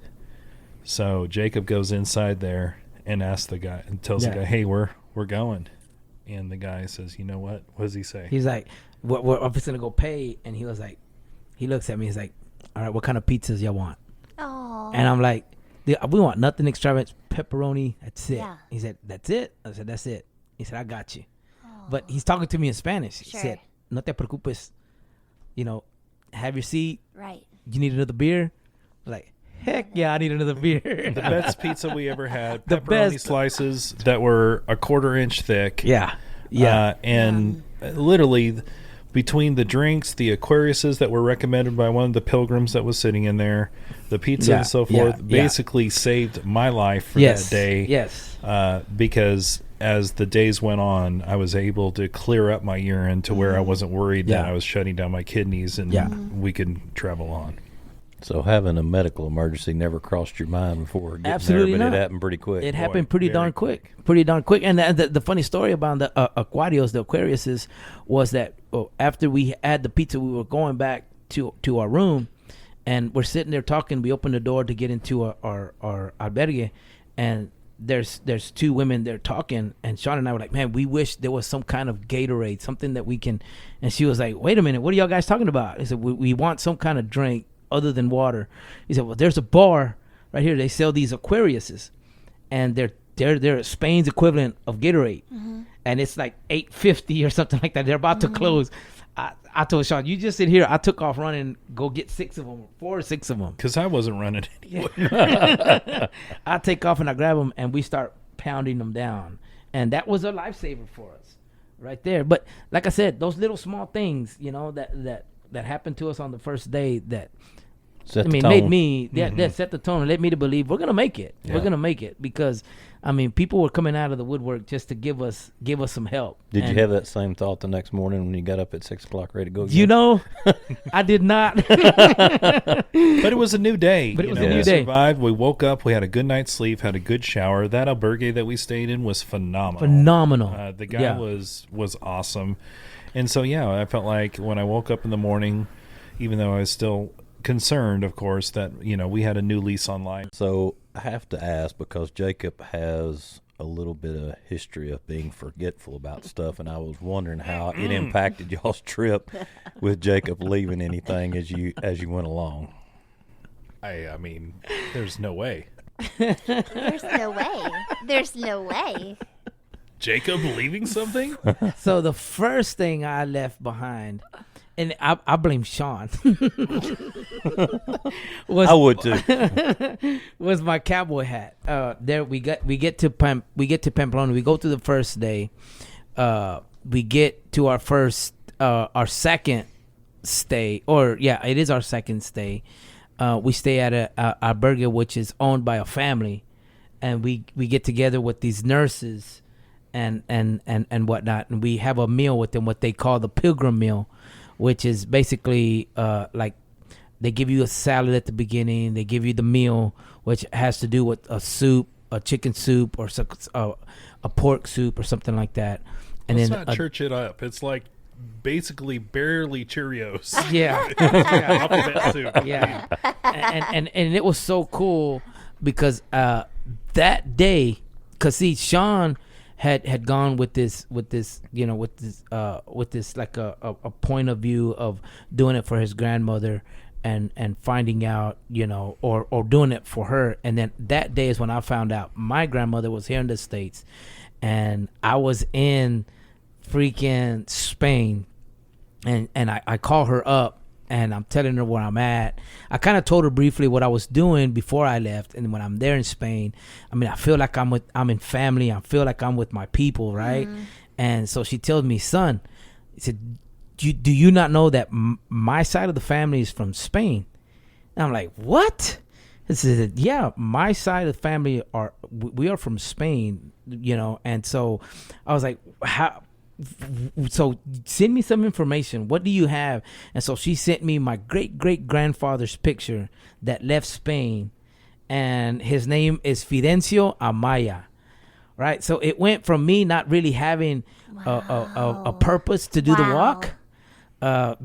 So Jacob goes inside there and asks the guy and tells the guy, hey, we're going. And the guy says, you know what? What does he say? He's like, I'm just going to go pay. And he was like, he looks at me. He's like, all right, what kind of pizzas y'all want? Oh. And I'm like, we want nothing extravagant, pepperoni. That's it. Yeah. He said, that's it? I said, that's it. He said, I got you. But he's talking to me in Spanish. He said, no te preocupes. Have your seat. Right. You need another beer? I'm like, heck yeah, I need another beer. The best pizza we ever had. The pepperoni slices that were a 1/4 inch thick. Yeah. Yeah. And literally between the drinks, the Aquariuses that were recommended by one of the pilgrims that was sitting in there, the pizza and so forth, basically saved my life for that day. Yes. Because as the days went on, I was able to clear up my urine to where I wasn't worried that I was shutting down my kidneys and we could travel on. So having a medical emergency never crossed your mind before getting Absolutely there, but not. it happened pretty quick. It happened pretty darn quick. And the funny story about the Aquarius, the Aquariuses, was that after we had the pizza, we were going back to our room, and we're sitting there talking. We opened the door to get into our albergue, and there's 2 women there talking, and Shaun and I were like, man, we wish there was some kind of Gatorade, something that we can. And she was like, wait a minute, what are y'all guys talking about? I said, we want some kind of drink other than water. He said, well, there's a bar right here. They sell these Aquariuses, and they're Spain's equivalent of Gatorade, and it's like $8.50 or something like that. They're about to close. I told Shaun, you just sit here. I took off running, go get 4 or 6 of them. Because I wasn't running anywhere. I take off and I grab them, and we start pounding them down. And that was a lifesaver for us right there. But like I said, those little small things, that happened to us on the first day that, made me, that set the tone and led me to believe we're going to make it. Yeah. We're going to make it because, people were coming out of the woodwork just to give us some help. Did you have that same thought the next morning when you got up at 6 o'clock ready to go again? I did not. But it was a new day. A new day. We survived. We woke up. We had a good night's sleep, had a good shower. That albergue that we stayed in was phenomenal. The guy was awesome. And so, I felt like when I woke up in the morning, even though I was still concerned, of course, that we had a new lease on life. So I have to ask, because Jacob has a little bit of history of being forgetful about stuff, and I was wondering how it impacted y'all's trip with Jacob leaving anything as you went along. I mean, there's no way. There's no way. Jacob leaving something? So the first thing I left behind, and I blame Shaun. I would too. Was my cowboy hat. There we get to Pamplona. We go to the first day. We get to our second stay, it is our second stay. We stay at a burger which is owned by a family, and we get together with these nurses and whatnot, and we have a meal with them, what they call the pilgrim meal, which is basically like they give you a salad at the beginning. They give you the meal, which has to do with a soup, a chicken soup, or a pork soup, or something like that. And Let's not church it up. It's like basically barely Cheerios. Yeah. Yeah. And it was so cool because that day, because see, Shaun had gone with this like a point of view of doing it for his grandmother and finding out, or doing it for her. And then that day is when I found out my grandmother was here in the States, and I was in freaking Spain, and I call her up, and I'm telling her where I'm at. I kind of told her briefly what I was doing before I left, and when I'm there in Spain, I feel like I'm in family. I feel like I'm with my people, right? Mm-hmm. And so she tells me, son, she said, do you not know that my side of the family is from Spain? And I'm like, what? She said, yeah, my side of the family we are from Spain, And so I was like, how? So send me some information. What do you have? And so she sent me my great-great-grandfather's picture that left Spain, and his name is Fidencio Amaya, right? So it went from me not really having a purpose to do the walk,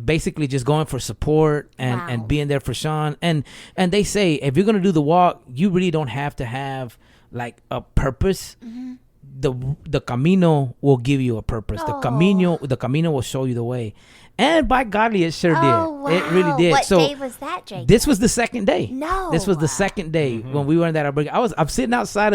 basically just going for support and being there for Shaun. And they say if you're going to do the walk, you really don't have to have like a purpose. Mm-hmm. The Camino will give you a purpose. The Camino will show you the way. And by golly, it sure did. Wow. It really did. What day was that, Jacob? This was the second day. No. This was the second day when we were in that albergue. I'm sitting outside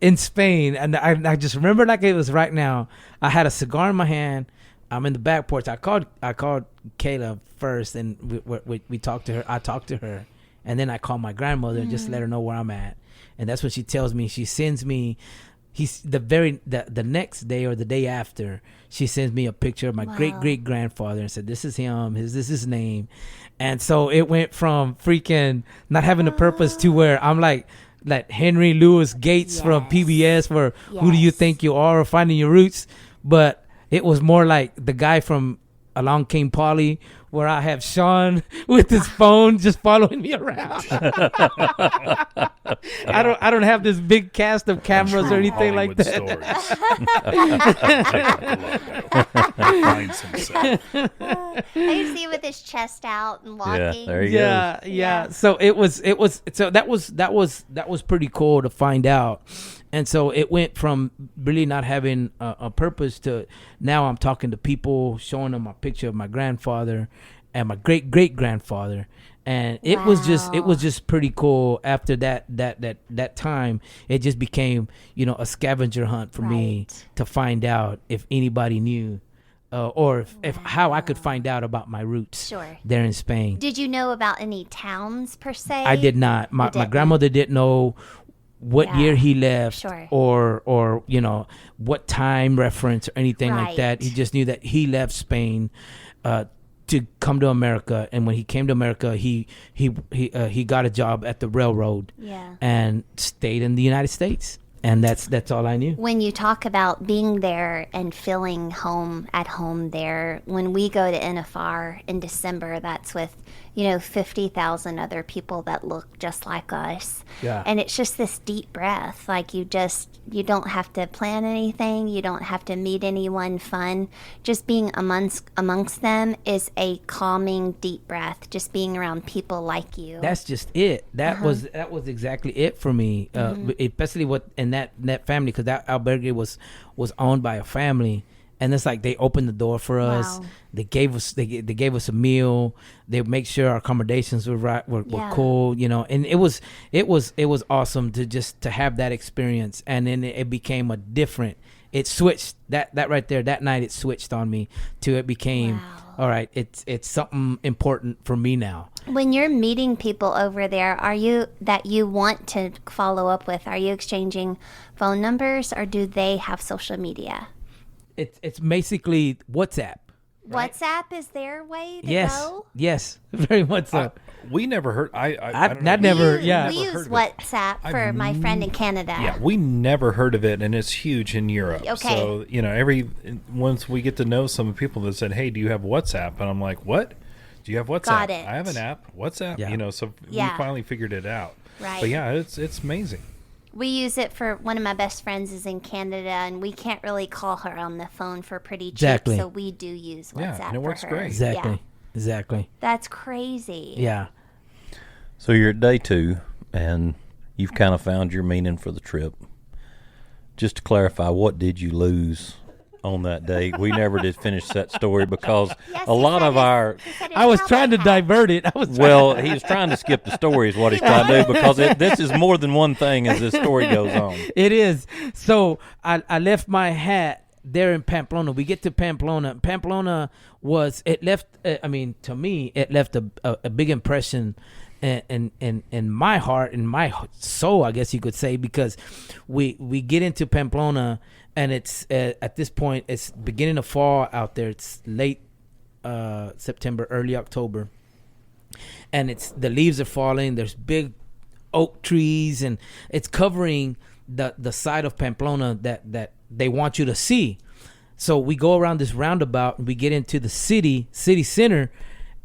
in Spain, and I just remember like it was right now. I had a cigar in my hand. I'm in the back porch. I called Kayla first, and we talked to her. I talked to her, and then I called my grandmother and just let her know where I'm at. And that's what she tells me. She sends me. The next day or the day after, she sends me a picture of my great grandfather and said, this is him, this is his name. And so it went from freaking not having a purpose to where I'm like Henry Louis Gates from PBS, where who do you think you are, or finding your roots. But it was more like the guy from Along Came Polly, where I have Shaun with his phone just following me around. I don't have this big cast of cameras or anything Hollywood like that. I can see him with his chest out and walking. Yeah, there you go. Yeah. So that was pretty cool to find out. And so it went from really not having a purpose to now I'm talking to people, showing them a picture of my grandfather and my great-great-grandfather. And it was just pretty cool. After that time, it just became, a scavenger hunt for me to find out if anybody knew or if how I could find out about my roots there in Spain. Did you know about any towns per se? I did not. My grandmother didn't know what year he left, or what time reference or anything like that. He just knew that he left Spain to come to America, and when he came to America, he got a job at the railroad, and stayed in the United States. And that's all I knew. When you talk about being there and feeling at home there, when we go to NFR in December, that's with 50,000 other people that look just like us. Yeah. And it's just this deep breath. Like you don't have to plan anything. You don't have to meet anyone fun. Just being amongst them is a calming, deep breath. Just being around people like you. That's just it. That was exactly it for me. Especially in that family, because that albergue was owned by a family. And it's like they opened the door for us. Wow. They gave us a meal. They make sure our accommodations were cool, And it was awesome to have that experience. And then it became it switched that right there. That night it switched on me to it became all right. It's something important for me now. When you're meeting people over there, that you want to follow up with, are you exchanging phone numbers, or do they have social media? It's basically WhatsApp. Right? WhatsApp is their way to go? Yes, very much so. We never heard. We use WhatsApp for my friend in Canada. Yeah, we never heard of it, and it's huge in Europe. Okay. So, once we get to know some people that said, hey, do you have WhatsApp? And I'm like, what? Do you have WhatsApp? Got it. I have an app. WhatsApp? Yeah. So we finally figured it out. Right. But yeah, it's amazing. We use it for one of my best friends is in Canada, and we can't really call her on the phone for pretty cheap, so we do use WhatsApp for her. And it works great. Exactly. That's crazy. Yeah. So you're at day 2, and you've kind of found your meaning for the trip. Just to clarify, what did you lose on that day? We never did finish that story because a lot of our... I was trying to divert it. He was trying to skip the story is what he's trying to do, because this is more than one thing as this story goes on. It is. So I left my hat there in Pamplona. We get to Pamplona. Pamplona to me, it left a big impression in my heart, in my soul, I guess you could say, because we get into Pamplona, and it's at this point it's beginning of fall out there. It's late September, early October, and the leaves are falling. There's big oak trees, and it's covering the side of Pamplona that they want you to see. So we go around this roundabout, and we get into the city center,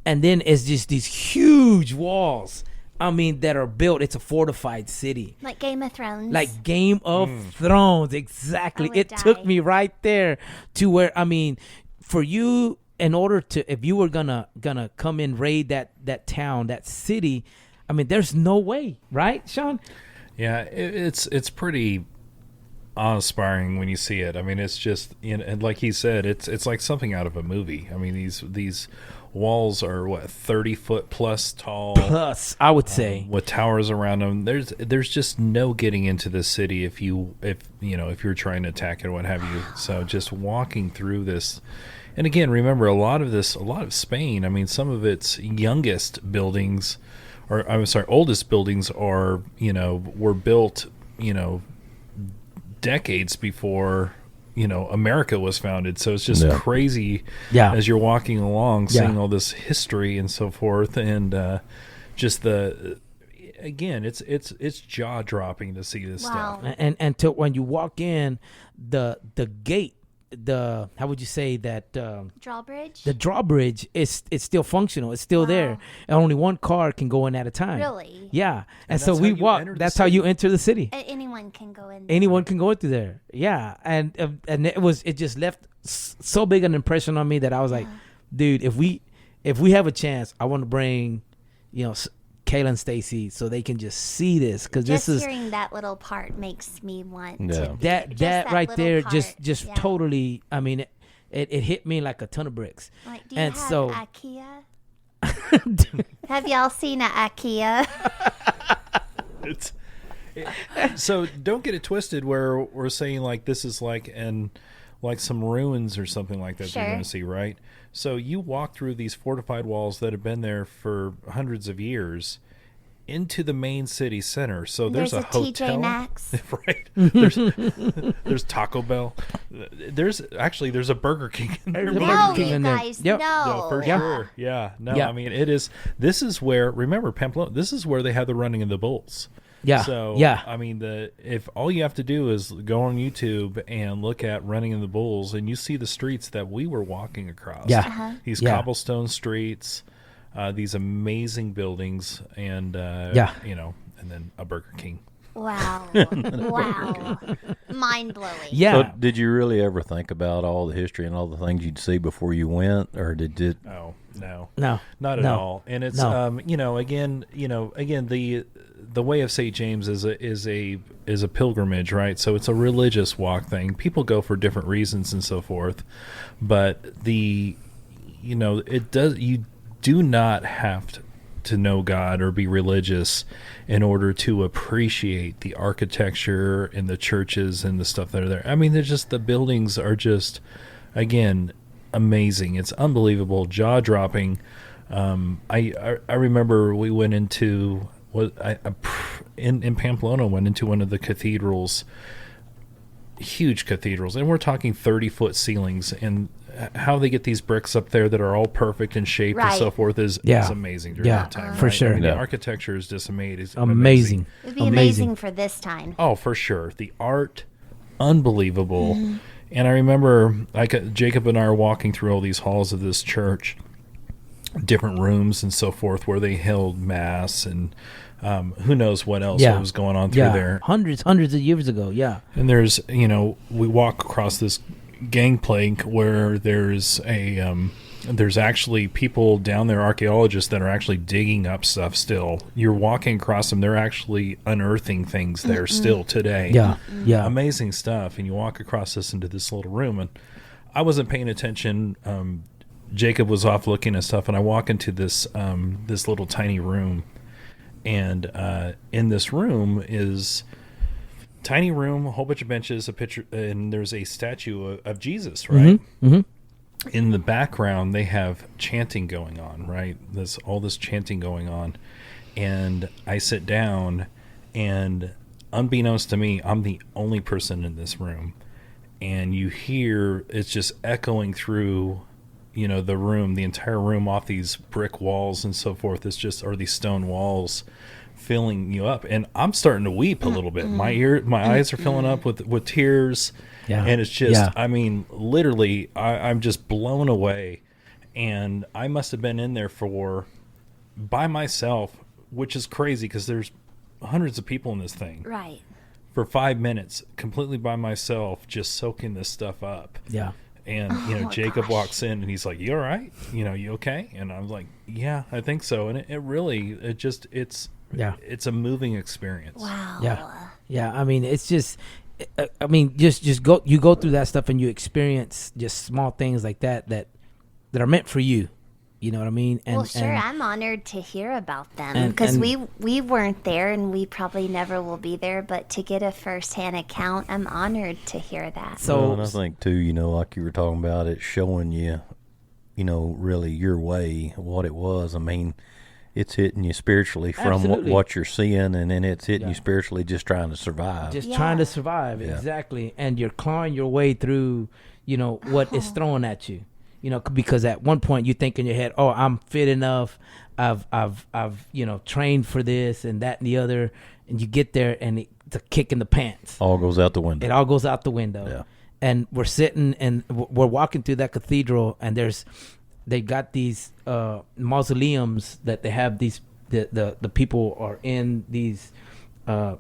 and then it's just these huge walls. That are built. It's a fortified city. Like Game of Thrones. Like Game of Thrones, exactly. It took me right there to where, for you, in order to, if you were gonna come and raid that town, that city, there's no way, right, Shaun? Yeah, it's pretty awe-inspiring when you see it. It's just, and like he said, it's like something out of a movie. These walls are 30-foot plus tall. Plus, I would say, with towers around them. There's just no getting into the city if you're trying to attack it or what have you. So just walking through this, and again, remember a lot of Spain. Some of its youngest buildings, oldest buildings are were built decades before America was founded. So it's just crazy as you're walking along, seeing all this history and so forth, and just it's jaw dropping to see this stuff. And to when you walk in, the gate, how would you say that, drawbridge? The drawbridge it's still functional. It's still there, and only one car can go in at a time. Really? Yeah. And so we walk. That's how you enter the city. Anyone can go in. Anyone can go through there. Yeah. And it just left so big an impression on me that I was like, dude, if we have a chance, I want to bring, Kayla and Stacy, so they can just see this, because this is hearing that little part makes me want to that right there part, just totally. It hit me like a ton of bricks. Like, do you have IKEA? Have y'all seen an IKEA? So don't get it twisted where we're saying like this is like an like some ruins or something like that Sure. you're going to see, right? So you walk through these fortified walls that have been there for hundreds of years into the main city center. So there's a hotel, TJ Maxx. right? There's Taco Bell. There's a Burger King in there. No, King you in there. guys, Yep. no. No, for sure. Yeah. No, Yeah. I mean, this is where, remember, Pamplona, this is where they have the running of the bulls. Yeah. So, yeah. I mean, if all you have to do is go on YouTube and look at running in the bulls, and you see the streets that we were walking across. Yeah. Uh-huh. These Yeah. cobblestone streets, these amazing buildings, and, Yeah. and then a Burger King. Wow. Wow. Mind blowing. Yeah. So did you really ever think about all the history and all the things you'd see before you went, or did it? Oh, no. No. Not at No. all. And it's No. again the way of St. James is a pilgrimage, right? So it's a religious walk thing. People go for different reasons and so forth. But you do not have to know God or be religious in order to appreciate the architecture and the churches and the stuff that are there. I mean, the buildings are just, again, amazing. It's unbelievable, jaw-dropping. I remember we went into in Pamplona, went into one of the cathedrals, huge cathedrals, and we're talking 30-foot ceilings, and how they get these bricks up there that are all perfect in shape and so forth is amazing during that time. For right? sure. I mean, Yeah. the architecture is just amazing. Amazing. It would be amazing for this time. Oh, for sure. The art, unbelievable. And I remember Jacob and I are walking through all these halls of this church, different rooms and so forth, where they held mass and who knows what else was going on through there. Hundreds of years ago. Yeah. And there's, we walk across this gangplank where there's there's actually people down there, archaeologists, that are actually digging up stuff still. You're walking across them. They're actually unearthing things there still today. Yeah. Yeah. Amazing stuff. And you walk across this into this little room, and I wasn't paying attention. Jacob was off looking at stuff, and I walk into this this little tiny room, and in this room is tiny room, a whole bunch of benches, a picture, and there's a statue of Jesus, right? Mm-hmm. In the background, they have chanting going on, right? There's all this chanting going on, and I sit down, and unbeknownst to me, I'm the only person in this room, and you hear it's just echoing through, the room, the entire room, off these brick walls and so forth. It's just, or these stone walls, filling you up, and I'm starting to weep a little bit. My eyes are filling up with tears. Yeah. And it's just, I mean, literally, I'm just blown away. And I must have been in there by myself, which is crazy because there's hundreds of people in this thing. Right. For 5 minutes, completely by myself, just soaking this stuff up. Yeah. And, Jacob walks in and he's like, "You all right? You okay?" And I'm like, "Yeah, I think so." And it's a moving experience. Wow. Yeah. Yeah. I mean, it's just, just go. You go through that stuff and you experience just small things like that are meant for you. You know what I mean? And, well, sure. I'm honored to hear about them because we weren't there and we probably never will be there. But to get a firsthand account, I'm honored to hear that. So, and I think too, like you were talking about, it's showing you, really your way, what it was. I mean, it's hitting you spiritually from what you're seeing, and then it's hitting you spiritually just trying to survive. Just trying to survive, exactly. And you're clawing your way through, what is thrown at you. Because at one point you think in your head, "Oh, I'm fit enough. I've trained for this and that and the other," and you get there and it's a kick in the pants. All goes out the window. It all goes out the window. Yeah. And we're sitting and we're walking through that cathedral, and they got these mausoleums that they have these the people are in these for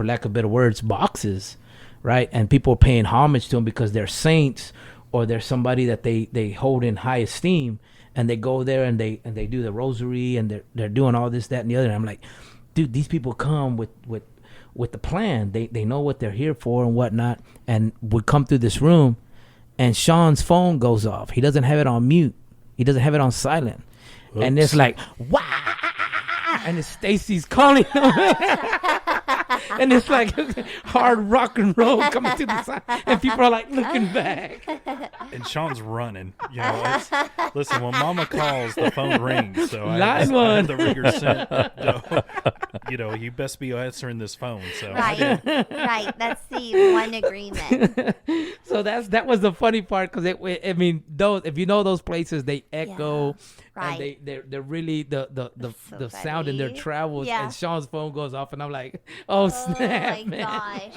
lack of better words, boxes, right? And people are paying homage to them because they're saints or they're somebody that they hold in high esteem, and they go there and they do the rosary and they're doing all this, that, and the other. And I'm like, dude, these people come with the plan. They know what they're here for and whatnot. And we come through this room, and Shaun's phone goes off. He doesn't have it on mute. He doesn't have it on silent. Oops. And it's like, wow! And it's Stacy's calling him. and it's like hard rock and roll coming to the side, and people are like looking back. And Shaun's running. You know, listen, when Mama calls, the phone rings. So I had the rigger sent. You know, you best be answering this phone. So Right. That's the one agreement. So that was the funny part, because I mean, those, if you know those places, they echo, right. and they're really the sound in their travels. Yeah. And Shaun's phone goes off, and I'm like, oh snap, my man.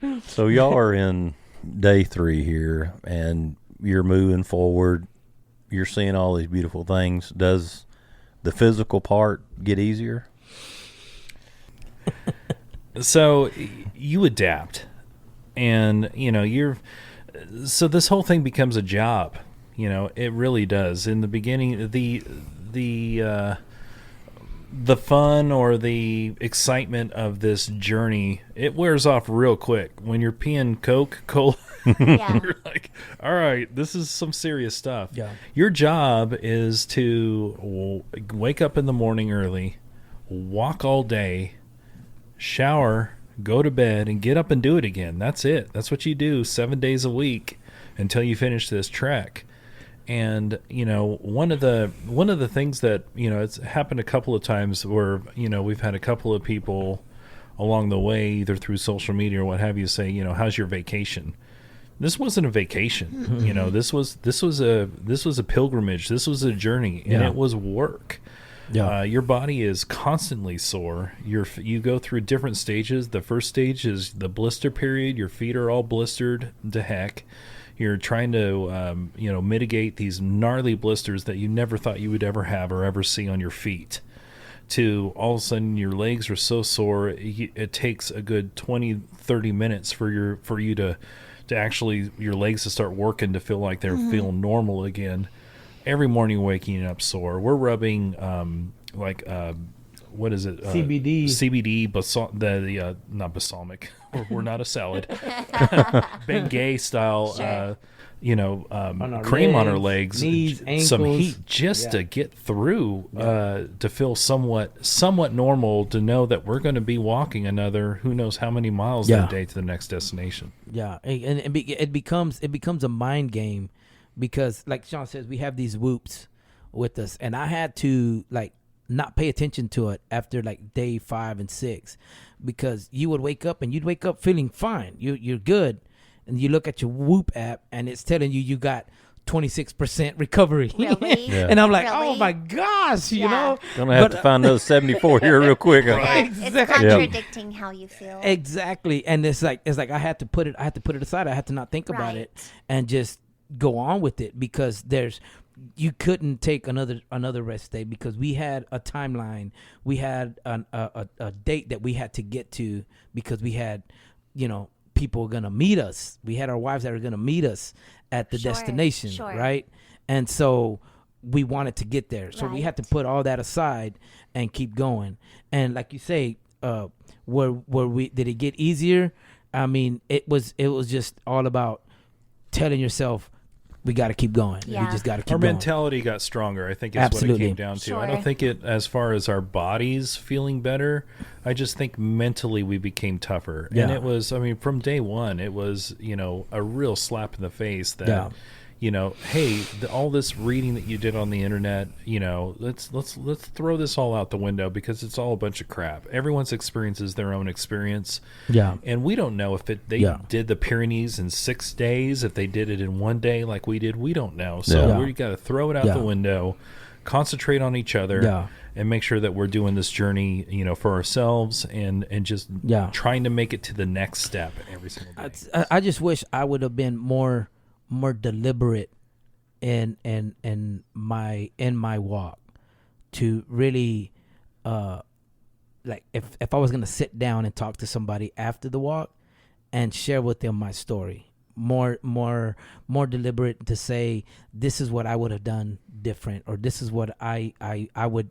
gosh. So y'all are in day 3 here, and you're moving forward. You're seeing all these beautiful things. Does the physical part get easier? So you adapt, and you know so this whole thing becomes a job. You know, it really does. In the beginning, the fun or the excitement of this journey, it wears off real quick. When you're peeing Coca-Cola, you're like, all right, this is some serious stuff. Yeah. Your job is to wake up in the morning early, walk all day, shower, go to bed, and get up and do it again. That's it. That's what you do 7 days a week until you finish this trek. And you know, one of the things that, you know, it's happened a couple of times where, you know, we've had a couple of people along the way, either through social media or what have you, say, you know, how's your vacation? This wasn't a vacation. Mm-hmm. You know, this was a pilgrimage. This was a journey, and it was work. Yeah. Your body is constantly sore. You go through different stages. The first stage is the blister period. Your feet are all blistered to heck. You're trying to, mitigate these gnarly blisters that you never thought you would ever have or ever see on your feet. To all of a sudden your legs are so sore, it takes a good 20, 30 minutes for you to actually, your legs to start working to feel like they're feeling normal again. Every morning waking up sore. We're rubbing what is it? CBD, not balsamic. We're not a salad. Bengay style, cream on our legs, knees, ankles, some heat just to get through, to feel somewhat normal, to know that we're going to be walking another who knows how many miles that day to the next destination. Yeah, and it becomes a mind game, because like Shaun says, we have these whoops with us, and I had to not pay attention to it after day 5 and 6, because you would wake up feeling fine. You're good. And you look at your Whoop app and it's telling you got 26% recovery. Really? Yeah. And I'm like, Really? oh my gosh, you know. Gonna have to find those 74 here real quick. Right. Exactly. It's contradicting how you feel. Exactly. And it's like I had to put it aside. I had to not think about it and just go on with it, because you couldn't take another rest day, because we had a timeline. We had a date that we had to get to, because we had, people going to meet us. We had our wives that were going to meet us at the destination, right? And so we wanted to get there. So we had to put all that aside and keep going. And like you say, did it get easier? I mean, it was just all about telling yourself, we got to keep going. Yeah. We just got to keep going. Our mentality got stronger, I think, is what it came down to. I don't think it, as far as our bodies feeling better, I just think mentally we became tougher. Yeah. And it was, from day one, it was, a real slap in the face that, hey, all this reading that you did on the internet, let's throw this all out the window, because it's all a bunch of crap. Everyone's experience is their own experience. Yeah. And we don't know if they did the Pyrenees in 6 days, if they did it in 1 day like we did. We don't know. So we got to throw it out the window, concentrate on each other, and make sure that we're doing this journey, for ourselves, and just trying to make it to the next step every single day. I just wish I would have been more deliberate in my walk, to really if I was gonna sit down and talk to somebody after the walk and share with them my story, more deliberate, to say, this is what I would have done different, or this is what I would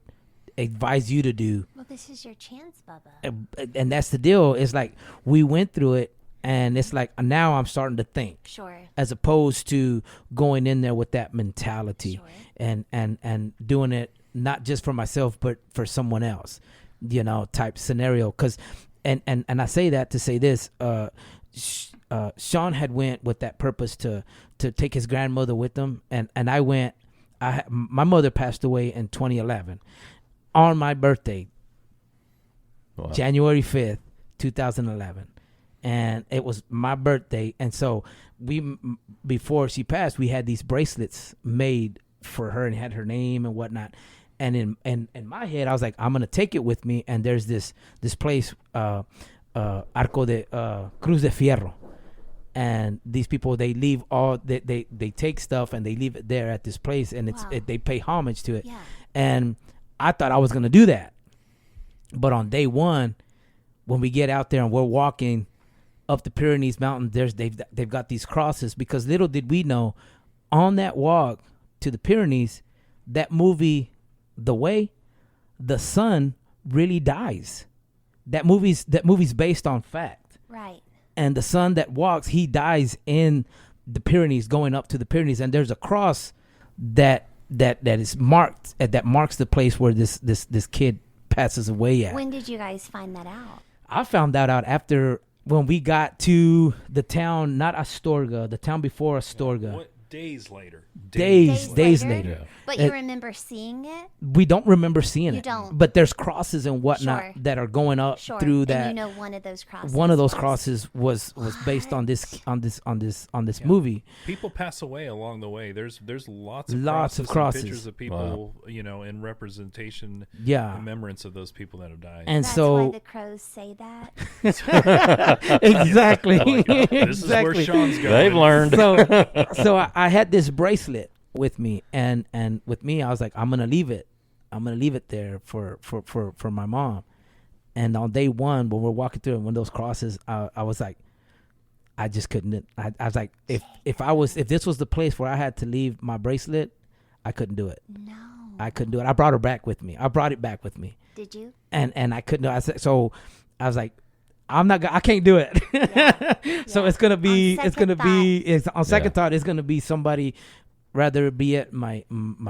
advise you to do. Well, this is your chance, Bubba. And that's the deal. It's like, we went through it, and it's like, now I'm starting to think. Sure. As opposed to going in there with that mentality, and doing it not just for myself, but for someone else. type scenario. Because, and I say that to say this, Shaun had went with that purpose to take his grandmother with him, and I went. My mother passed away in 2011 on my birthday, wow. January 5th, 2011. And it was my birthday. And so before she passed, we had these bracelets made for her and had her name and whatnot. And in my head, I was like, I'm going to take it with me. And there's this place, Arco de Cruz de Fierro. And these people, they leave they take stuff and they leave it there at this place. And they pay homage to it. Yeah. And I thought I was going to do that. But on day one, when we get out there and we're walking up the Pyrenees Mountain, they've got these crosses, because little did we know, on that walk to the Pyrenees, that movie, The Way, the son really dies. That movie's based on fact. Right. And the son that walks, he dies in the Pyrenees, going up to the Pyrenees, and there's a cross that is marked, that marks the place where this kid passes away at. When did you guys find that out? I found that out after, when we got to the town, not Astorga, the town before Astorga. What, days later? Days later. Yeah. But you remember seeing it? We don't remember seeing it. You don't. But there's crosses and whatnot that are going up through that. And one of those crosses. One of those crosses was based on this movie. People pass away along the way. There's lots of crosses. And pictures of people, in representation, in remembrance of those people that have died. And that's why the crows say that. Exactly. This is where Shaun's going. They've learned. So I had this bracelet with me, and with me, I was like, I'm gonna leave it there for my mom. And on day one, when we're walking through one of those crosses, I was like, I just couldn't. I was like, if this was the place where I had to leave my bracelet, I couldn't do it. No, I couldn't do it. I brought it back with me. Did you? And I couldn't. I said, so I was like, I can't do it. Yeah. So it's gonna be on second thought, it's gonna be somebody, rather it be it my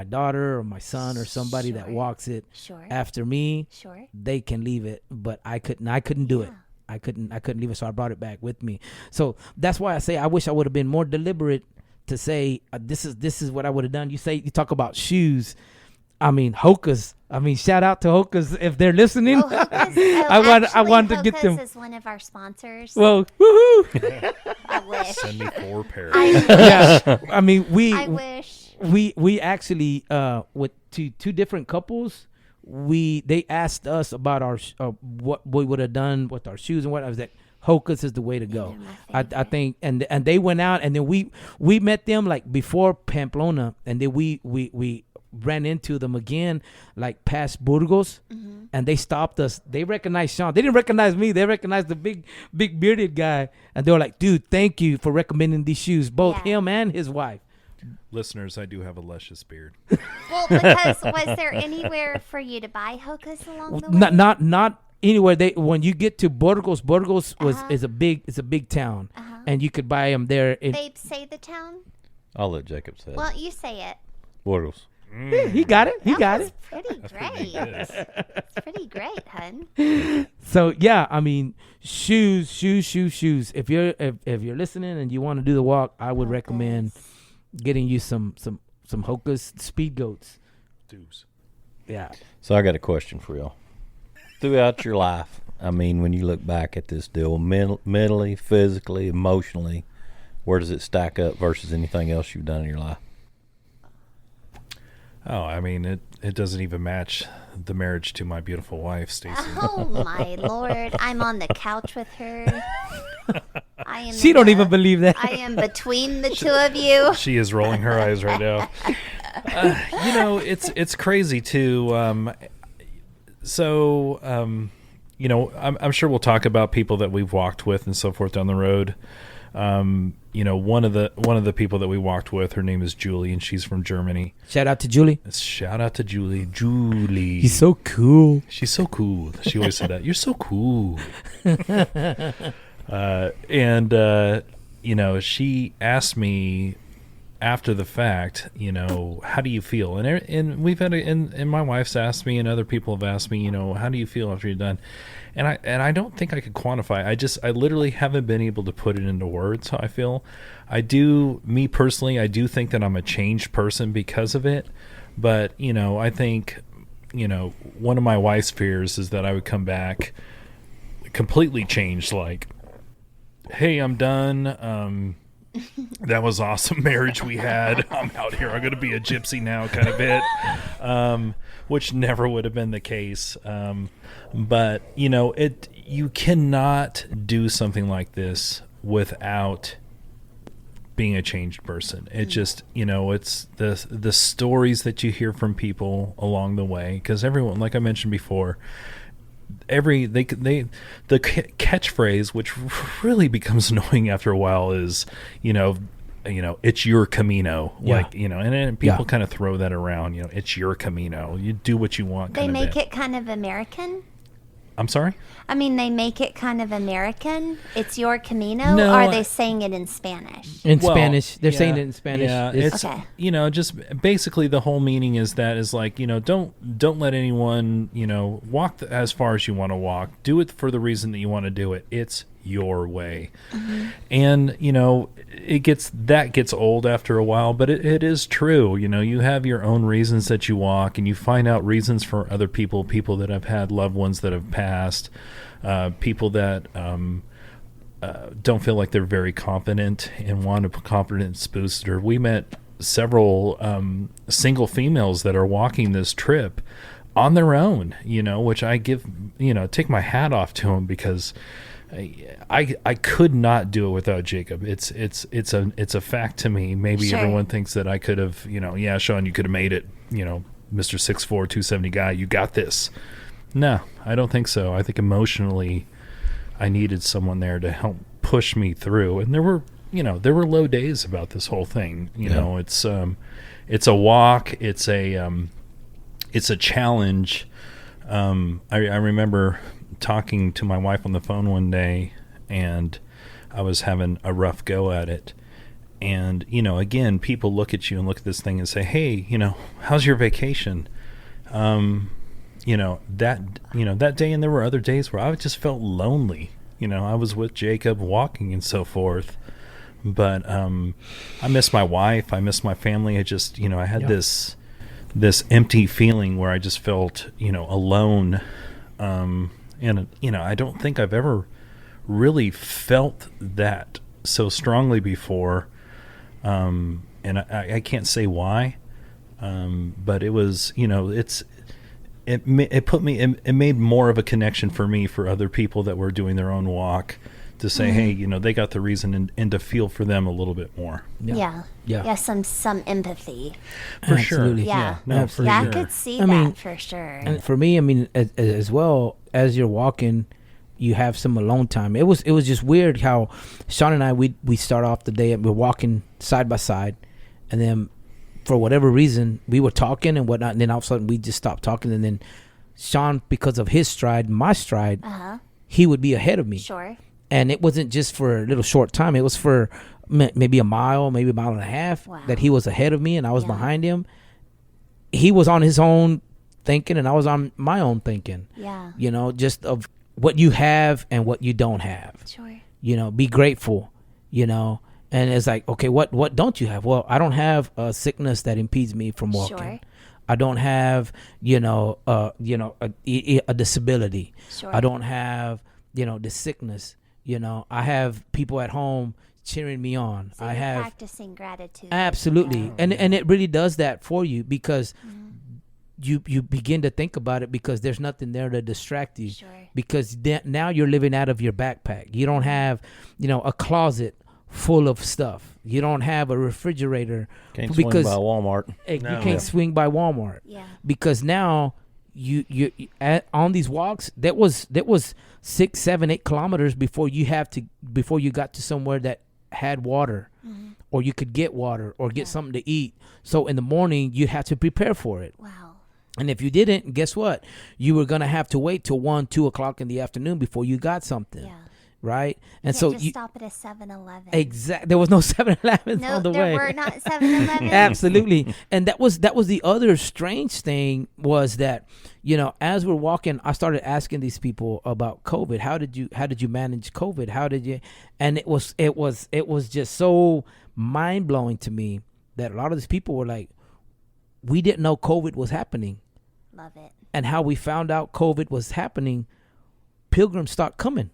daughter or my son or somebody that walks it after me. Sure. They can leave it, but I couldn't do it. I couldn't leave it, so I brought it back with me. So that's why I say I wish I would have been more deliberate to say this is what I would have done. You talk about shoes. I mean, Hoka's. Shout out to Hoka's if they're listening. I want to get them. Hoka's is one of our sponsors. Well, woohoo! I wish. Send me 4 pairs. I mean, I wish. We actually with two different couples. They asked us about our what we would have done with our shoes and what. I was like, Hoka's is the way to go. I think, and they went out, and then we met them like before Pamplona, and then we ran into them again, like past Burgos, and they stopped us. They recognized Shaun. They didn't recognize me. They recognized the big bearded guy, and they were like, "Dude, thank you for recommending these shoes." Both him and his wife. Listeners, I do have a luscious beard. Well, because was there anywhere for you to buy Hoka's along the way? Not anywhere. When you get to Burgos is a big town, and you could buy them there. Babe, say the town. I'll let Jacob say it. Well, you say it. Burgos. Yeah, he got it. That's pretty great. It's pretty great, hun. So yeah, I mean, shoes. If you're listening and you want to do the walk, I would recommend getting you some Hoka's Speed Goats. Dudes. Yeah. So I got a question for y'all. Throughout your life, I mean, when you look back at this deal, mentally, physically, emotionally, where does it stack up versus anything else you've done in your life? Oh, I mean, it doesn't even match the marriage to my beautiful wife, Stacy. Oh, my Lord. I'm on the couch with her. She don't even believe that. I am between the two of you. She is rolling her eyes right now. It's crazy, too. I'm sure we'll talk about people that we've walked with and so forth down the road. One of the people that we walked with, her name is Julie, and she's from Germany. Shout out to Julie. Shout out to Julie. Julie. He's so cool. She's so cool. She always said that. You're so cool. She asked me after the fact, how do you feel? And we've had and my wife's asked me, and other people have asked me, how do you feel after you're done? And I don't think I could quantify. I literally haven't been able to put it into words how I feel. Me personally, I do think that I'm a changed person because of it. But, I think, one of my wife's fears is that I would come back completely changed, like, hey, I'm done. That was awesome marriage we had. I'm out here. I'm going to be a gypsy now kind of bit, which never would have been the case. But, you cannot do something like this without being a changed person. It just, it's the stories that you hear from people along the way. Because everyone, like I mentioned before, the catchphrase, which really becomes annoying after a while, is it's your Camino. And people kind of throw that around. It's your Camino. You do what you want. They make it kind of American. I'm sorry? I mean, they make it kind of American. It's your Camino. No, or are they saying it in Spanish? Spanish. They're saying it in Spanish. Yeah, it's okay. Just basically the whole meaning is like, don't let anyone, walk as far as you want to walk. Do it for the reason that you want to do it. It's your way. Mm-hmm. And, it gets old after a while, but it is true. You have your own reasons that you walk, and you find out reasons for other people that have had loved ones that have passed, people that don't feel like they're very confident and want a confidence booster. We met several single females that are walking this trip on their own, which I take my hat off to them, because I could not do it without Jacob. It's a fact to me. Maybe sure. Everyone thinks that I could have, Shaun, you could have made it, Mr. 6'4", 270 guy. You got this. No, I don't think so. I think emotionally I needed someone there to help push me through. And there were low days about this whole thing. It's a walk. It's a challenge. I remember talking to my wife on the phone one day, and I was having a rough go at it. And, again, people look at you and look at this thing and say, hey, how's your vacation? That day, and there were other days where I just felt lonely. I was with Jacob walking and so forth. But I miss my wife. I miss my family. I just, I had this empty feeling where I just felt, alone. And, I don't think I've ever really felt that so strongly before. And I can't say why. But it was, it put me, it made more of a connection for me for other people that were doing their own walk, to say, hey, they got the reason, and to feel for them a little bit more. Yeah. Some empathy. For sure. Yeah. No, for sure. I could see that for sure. And for me, as well, as you're walking, you have some alone time. It was just weird how Shaun and I, we start off the day, we're walking side by side, and then for whatever reason we were talking and whatnot, and then all of a sudden we just stopped talking, and then Shaun, because of his stride, my stride, he would be ahead of me. Sure. And it wasn't just for a little short time. It was for maybe a mile, maybe a mile and a half, that he was ahead of me and I was behind him. He was on his own thinking and I was on my own thinking. Yeah. Just of what you have and what you don't have. Sure. Be grateful, and it's like, okay, what don't you have? Well, I don't have a sickness that impedes me from walking. Sure. I don't have, a disability. Sure. I don't have, the sickness. I have people at home cheering me on. So I have practicing gratitude. Absolutely. And it really does that for you, because you begin to think about it, because there's nothing there to distract you. Sure. Because now you're living out of your backpack. You don't have, a closet full of stuff. You don't have a refrigerator. Can't swing by Walmart. You can't swing by Walmart. Yeah. Because now you on these walks, that was 6, 7, 8 kilometers before you got to somewhere that had water, or you could get water or get something to eat. So in the morning you had to prepare for it. Wow. And if you didn't, guess what? You were gonna have to wait till 1, 2 o'clock in the afternoon before you got something. Yeah. right? And you so can't just stop at a 7-Eleven. Exactly. There was no 7-Elevens No, on the there way. were not 7-Elevens. Absolutely. And that was the other strange thing was that, you know, as we're walking, I started asking these people about COVID. How did you manage COVID? How did you? And it was just so mind blowing to me that a lot of these people were like, we didn't know COVID was happening. Love it. And how we found out COVID was happening, pilgrims stopped coming.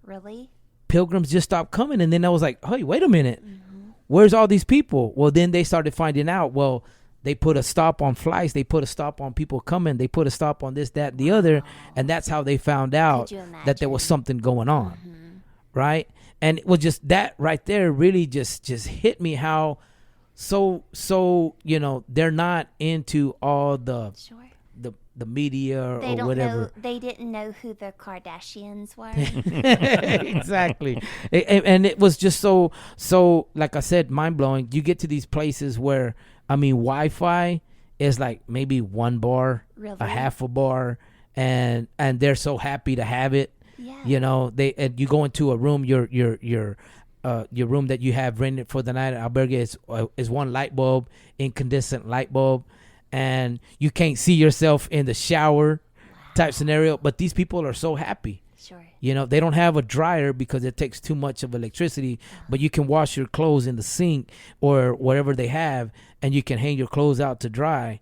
Really? Pilgrims just stopped coming. And then I was like, hey, wait a minute. Mm-hmm. Where's all these people? Well, then they started finding out, well, they put a stop on flights. They put a stop on people coming. They put a stop on this, that, the other. And that's how they found out that there was something going on. Mm-hmm. Right? And it was just that right there really just hit me how so, you know, they're not into all the the media they or whatever. They didn't know who the Kardashians were. Exactly. And it was just so like I said, mind blowing. You get to these places where, I mean, Wi-Fi is like maybe one bar, really? A half a bar, and they're so happy to have it. Yeah. You know, you go into a room, your room that you have rented for the night at albergue is one light bulb, incandescent light bulb, and you can't see yourself in the shower type scenario. But these people are so happy. Sure. You know, they don't have a dryer because it takes too much of electricity, but you can wash your clothes in the sink or whatever they have, and you can hang your clothes out to dry.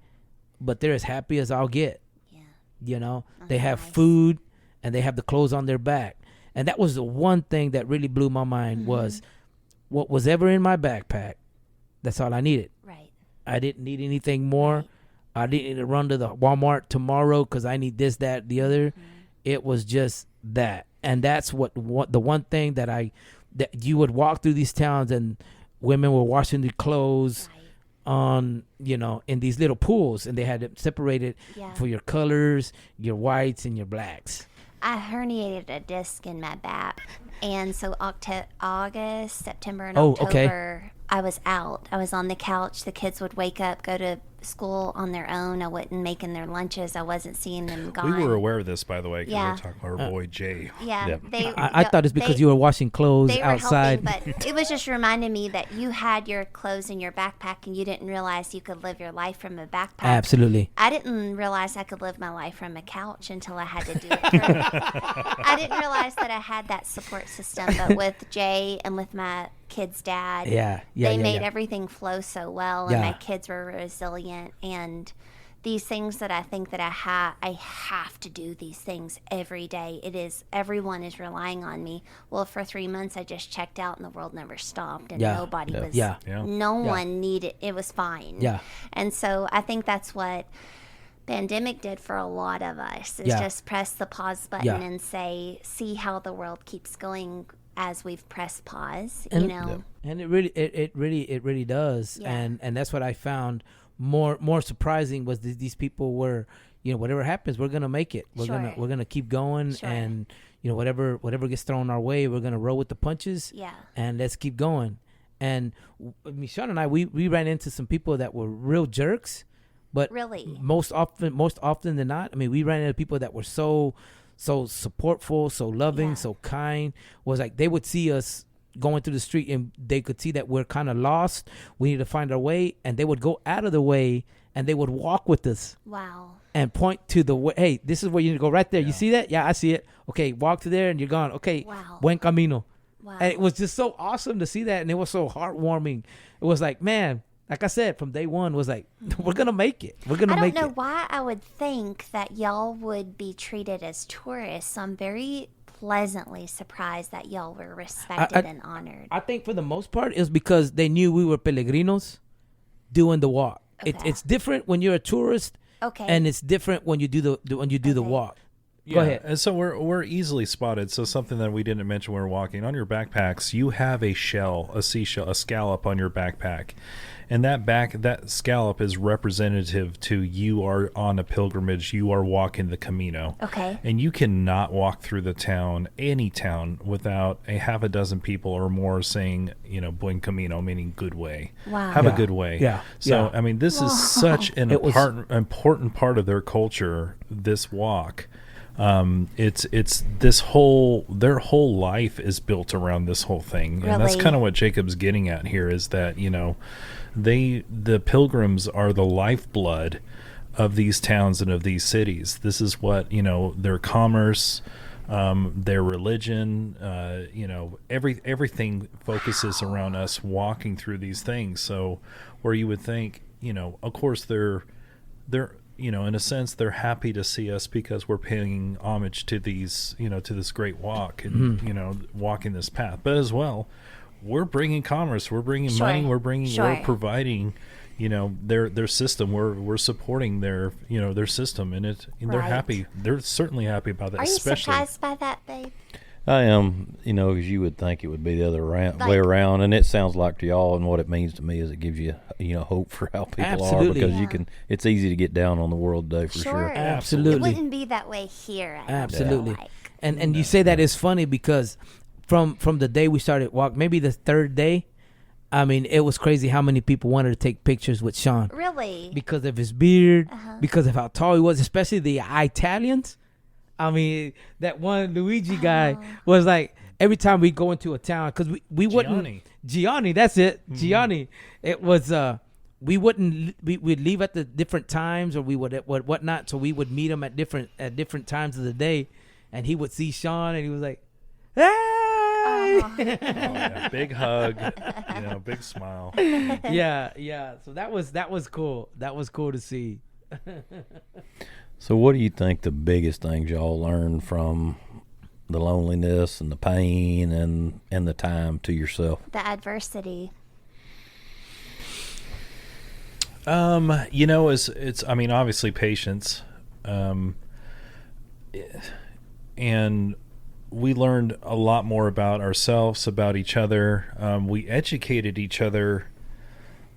But they're as happy as I'll get. Yeah. You know, they have food and they have the clothes on their back. And that was the one thing that really blew my mind was what was ever in my backpack. That's all I needed. Right. I didn't need anything more. Right. I didn't need to run to the Walmart tomorrow because I need this, that, the other. It was just that. And that's what the one thing that you would walk through these towns and women were washing their clothes on, you know, in these little pools, and they had it separated for your colors, your whites and your blacks. I herniated a disc in my back, and so August, September, and October, I was out. I was on the couch. The kids would wake up, go to school on their own. I wasn't making their lunches. I wasn't seeing them gone. We were aware of this, by the way, because we were talking about our boy Jay. Yeah. I thought it's because you were washing clothes outside. Helping, but it was just reminding me that you had your clothes in your backpack and you didn't realize you could live your life from a backpack. Absolutely. I didn't realize I could live my life from a couch until I had to do it. I didn't realize that I had that support system, but with Jay and with my kid's dad, they made everything flow so well, and my kids were resilient. And these things that I think that I have to do these things every day. Everyone is relying on me. Well, for 3 months I just checked out and the world never stopped, and nobody was no one needed, it was fine. And so I think that's what pandemic did for a lot of us, is just press the pause button and see how the world keeps going as we've pressed pause, and, you know. And it really does. And that's what I found more surprising was these people were, you know, whatever happens, we're gonna make it. We're gonna keep going, and you know, whatever gets thrown our way, we're gonna roll with the punches. And let's keep going. And I mean, Shaun and I, we ran into some people that were real jerks, but really most often than not, I mean, we ran into people that were so supportful, so loving, so kind. Was like they would see us going through the street and they could see that we're kind of lost. We need to find our way, and they would go out of the way and they would walk with us. Wow. And point to the way. Hey, this is where you need to go right there. You see that? Yeah, I see it. Okay, walk to there and you're gone. Okay. Wow. Buen camino. Wow. And it was just so awesome to see that, and it was so heartwarming. It was like, man, like I said, from day one was like, we're going to make it. We're going to make it. I don't know why I would think that y'all would be treated as tourists. So I'm very pleasantly surprised that y'all were respected and honored. I think for the most part it was because they knew we were peregrinos doing the walk. Okay. It's different when you're a tourist. Okay. And it's different when you do the walk. Go ahead. And so we're easily spotted. So something that we didn't mention when we were walking, on your backpacks, you have a shell, a seashell, a scallop on your backpack. And that scallop is representative to you are on a pilgrimage, you are walking the Camino. Okay. And you cannot walk through the town, any town, without a half a dozen people or more saying, you know, buen camino, meaning good way. Wow. Have a good way. Yeah. So, I mean, this is such an important part of their culture, this walk. It's this whole, their whole life is built around this whole thing. Really? And that's kind of what Jacob's getting at here, is that, the pilgrims are the lifeblood of these towns and of these cities. This is what, their commerce, their religion, everything focuses around us walking through these things. So where you would think, of course they're in a sense they're happy to see us because we're paying homage to these, to this great walk and, walking this path. But as well, we're bringing commerce, we're bringing money, we're providing, their system. We're supporting their system, and they're happy. They're certainly happy about that. Are you surprised by that, babe? I am, because you would think it would be the other way around, and it sounds like to y'all, and what it means to me is it gives you, hope for how people are, because it's easy to get down on the world today for sure. Absolutely. It wouldn't be that way here. Absolutely. And you say that is funny because from the day we started walk, maybe the third day, I mean, it was crazy how many people wanted to take pictures with Shaun. Really? Because of his beard, because of how tall he was, especially the Italians. I mean, that one Luigi guy was like, every time we go into a town, because we wouldn't. Gianni, that's it. Mm-hmm. Gianni. It was, we'd leave at the different times, or we would whatnot. So we would meet him at different times of the day, and he would see Shaun, and he was like, "Hey!" Big hug, big smile. Yeah. So that was cool. That was cool to see. So what do you think the biggest things y'all learned from the loneliness and the pain and the time to yourself? The adversity. It's obviously patience. And we learned a lot more about ourselves, about each other. We educated each other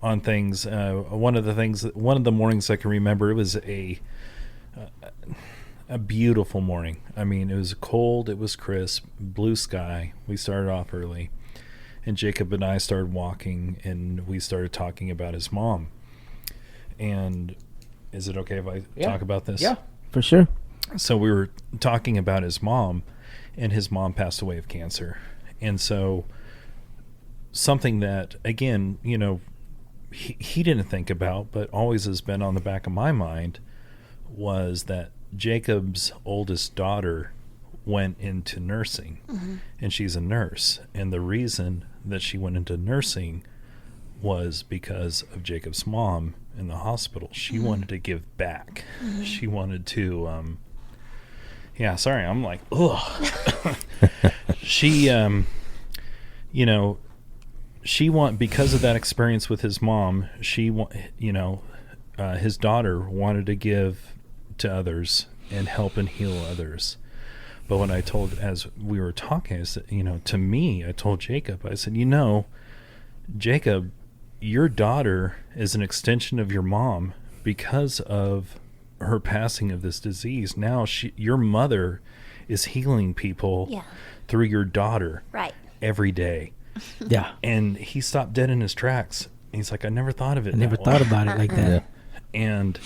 on things. One of the mornings I can remember, it was a beautiful morning. I mean, it was cold, it was crisp, blue sky. We started off early, and Jacob and I started walking, and we started talking about his mom. And is it okay if I talk about this? Yeah, for sure. So we were talking about his mom, and his mom passed away of cancer. And so something that, again, he didn't think about, but always has been on the back of my mind, was that Jacob's oldest daughter went into nursing, and she's a nurse. And the reason that she went into nursing was because of Jacob's mom in the hospital. She wanted to give back. She wanted to, sorry, I'm like, ugh. She, because of that experience with his mom, his daughter wanted to give to others and help and heal others. But when as we were talking, I said, to me, I told Jacob, I said, Jacob, your daughter is an extension of your mom because of her passing of this disease. Now your mother is healing people through your daughter every day. Yeah. And he stopped dead in his tracks. He's like, I never thought of it. I never thought about it like that. Yeah. And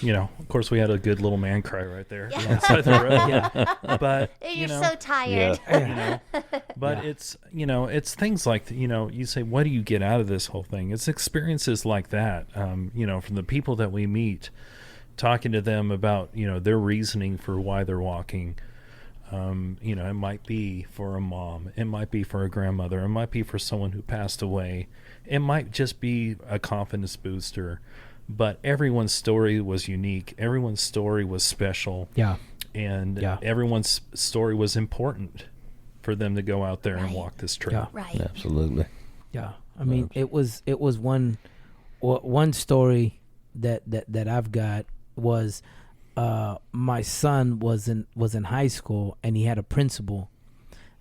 of course, we had a good little man cry right there on the side of the road. But you're so tired. But it's it's things like you say, what do you get out of this whole thing? It's experiences like that. From the people that we meet, talking to them about their reasoning for why they're walking. It might be for a mom, it might be for a grandmother, it might be for someone who passed away, it might just be a confidence booster. But everyone's story was unique. Everyone's story was special. Yeah. And everyone's story was important for them to go out there and walk this trail. Yeah. Right. Absolutely. Yeah. I mean, it was one story that I've got was my son was in high school, and he had a principal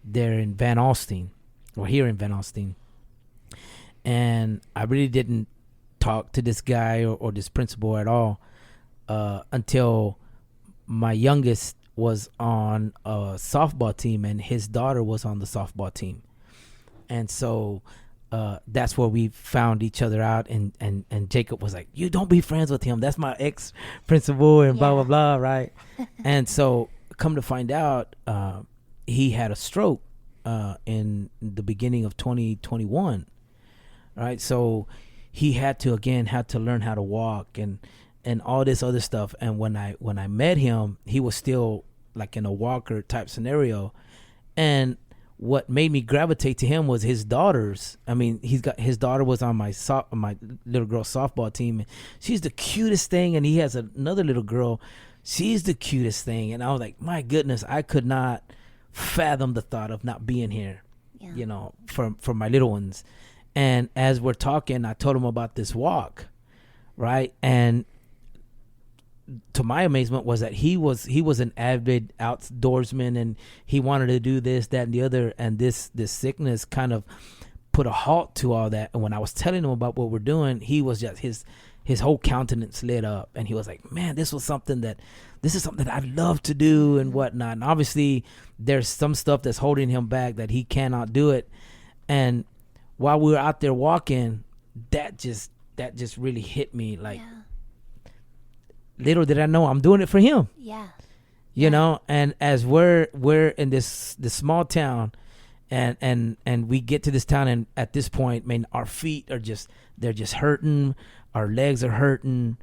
there in Van Alstyne, or here in Van Alstyne. And I really didn't talk to this guy or this principal at all until my youngest was on a softball team, and his daughter was on the softball team. And so that's where we found each other out, and Jacob was like, you don't be friends with him, that's my ex principal, and blah blah blah, right? And so come to find out, he had a stroke in the beginning of 2021. Right, so he had to learn how to walk and all this other stuff. And when I met him, he was still like in a walker type scenario. And what made me gravitate to him was his daughters. I mean, his daughter was on my little girl softball team. And she's the cutest thing, and he has another little girl. She's the cutest thing, and I was like, my goodness, I could not fathom the thought of not being here, for my little ones. And as we're talking, I told him about this walk, right? And to my amazement was that he was an avid outdoorsman, and he wanted to do this, that, and the other. And this sickness kind of put a halt to all that. And when I was telling him about what we're doing, he was just his whole countenance lit up, and he was like, "Man, this is something that I'd love to do and whatnot." And obviously, there's some stuff that's holding him back that he cannot do it. And while we were out there walking, that just really hit me. Like, little did I know I'm doing it for him. Yeah. You know, and as we're in this small town, and we get to this town, and at this point, man, our feet are they're just hurting, our legs are hurting,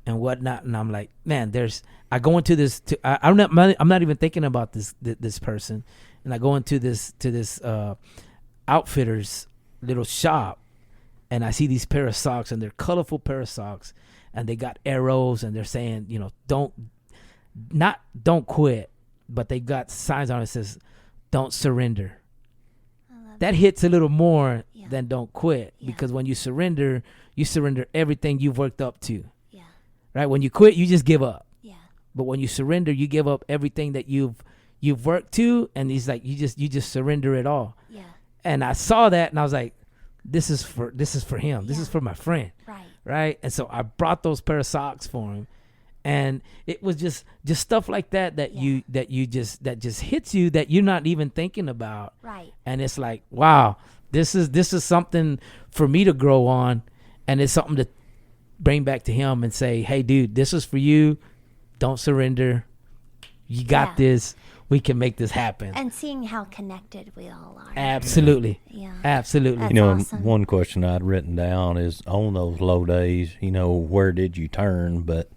and whatnot. And I'm like, man, I go into this. I'm not even thinking about this person, and I go into this outfitter's little shop, and I see these pair of socks, and they're colorful pair of socks, and they got arrows, and they're saying, don't quit, but they got signs on it that says, don't surrender. That hits a little more than don't quit, because when you surrender everything you've worked up to. Yeah. Right? When you quit, you just give up. Yeah. But when you surrender, you give up everything that you've worked to, and he's like, you just surrender it all. Yeah. And I saw that, and I was like, this is for him. Yeah. This is for my friend. Right? And so I brought those pair of socks for him. And it was just stuff like that just hits you that you're not even thinking about. Right. And it's like, wow, this is something for me to grow on, and it's something to bring back to him and say, hey, dude, this is for you. Don't surrender. You got this. We can make this happen. And seeing how connected we all are. Absolutely. Yeah. Absolutely. That's awesome. One question I'd written down is, on those low days, where did you turn? But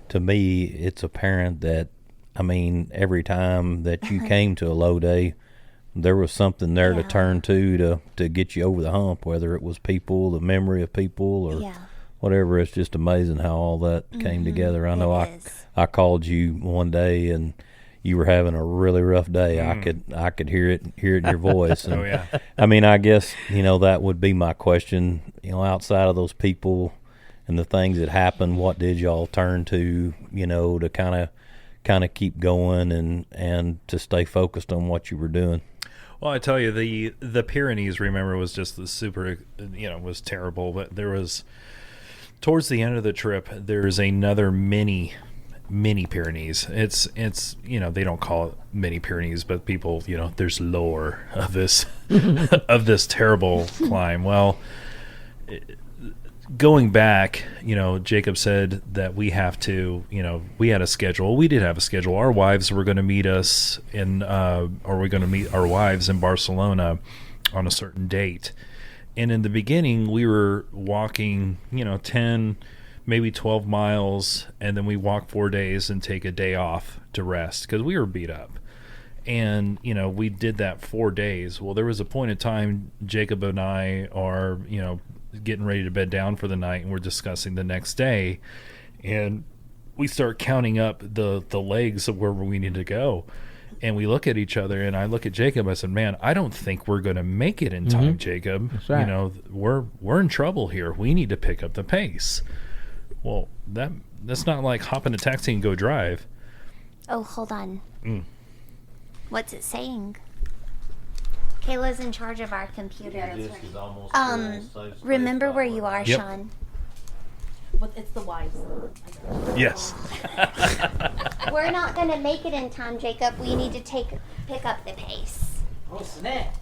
to me, it's apparent that, every time that you came to a low day, there was something there to turn to get you over the hump, whether it was people, the memory of people, or whatever. It's just amazing how all that came together. I know I called you one day, and you were having a really rough day. I could hear it in your voice. And, I guess, that would be my question, outside of those people and the things that happened, what did y'all turn to, to kind of keep going and to stay focused on what you were doing? Well, I tell you, the Pyrenees, remember, was just the super, was terrible. But there was, towards the end of the trip, there's another mini Pyrenees. It's they don't call it mini Pyrenees, but people, there's lore of this of this terrible climb. Well, going back, Jacob said that we have to, we had a schedule. We did have a schedule. Our wives were going to meet us we're going to meet our wives in Barcelona on a certain date. And in the beginning, we were walking, 10, maybe 12 miles, and then we walk 4 days and take a day off to rest because we were beat up. And, we did that 4 days. Well, there was a point in time, Jacob and I are, getting ready to bed down for the night, and we're discussing the next day, and we start counting up the legs of where we need to go, and we look at each other, and I look at Jacob. I said, man, I don't think we're going to make it in time, Jacob. That's right. We're in trouble here. We need to pick up the pace. Well, that's not like hop in a taxi and go drive. Oh, hold on. What's it saying? Kayla's in charge of our computer. Remember where you are, Shaun. Well, it's the wives. Yes. We're not going to make it in time, Jacob. We need to pick up the pace. Oh, snap.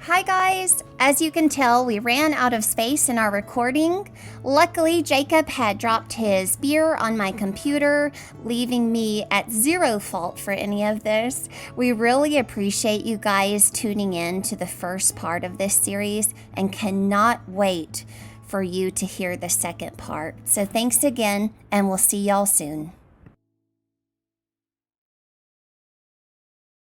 Hi guys! As you can tell, we ran out of space in our recording. Luckily, Jacob had dropped his beer on my computer, leaving me at zero fault for any of this. We really appreciate you guys tuning in to the first part of this series and cannot wait for you to hear the second part. So thanks again, and we'll see y'all soon.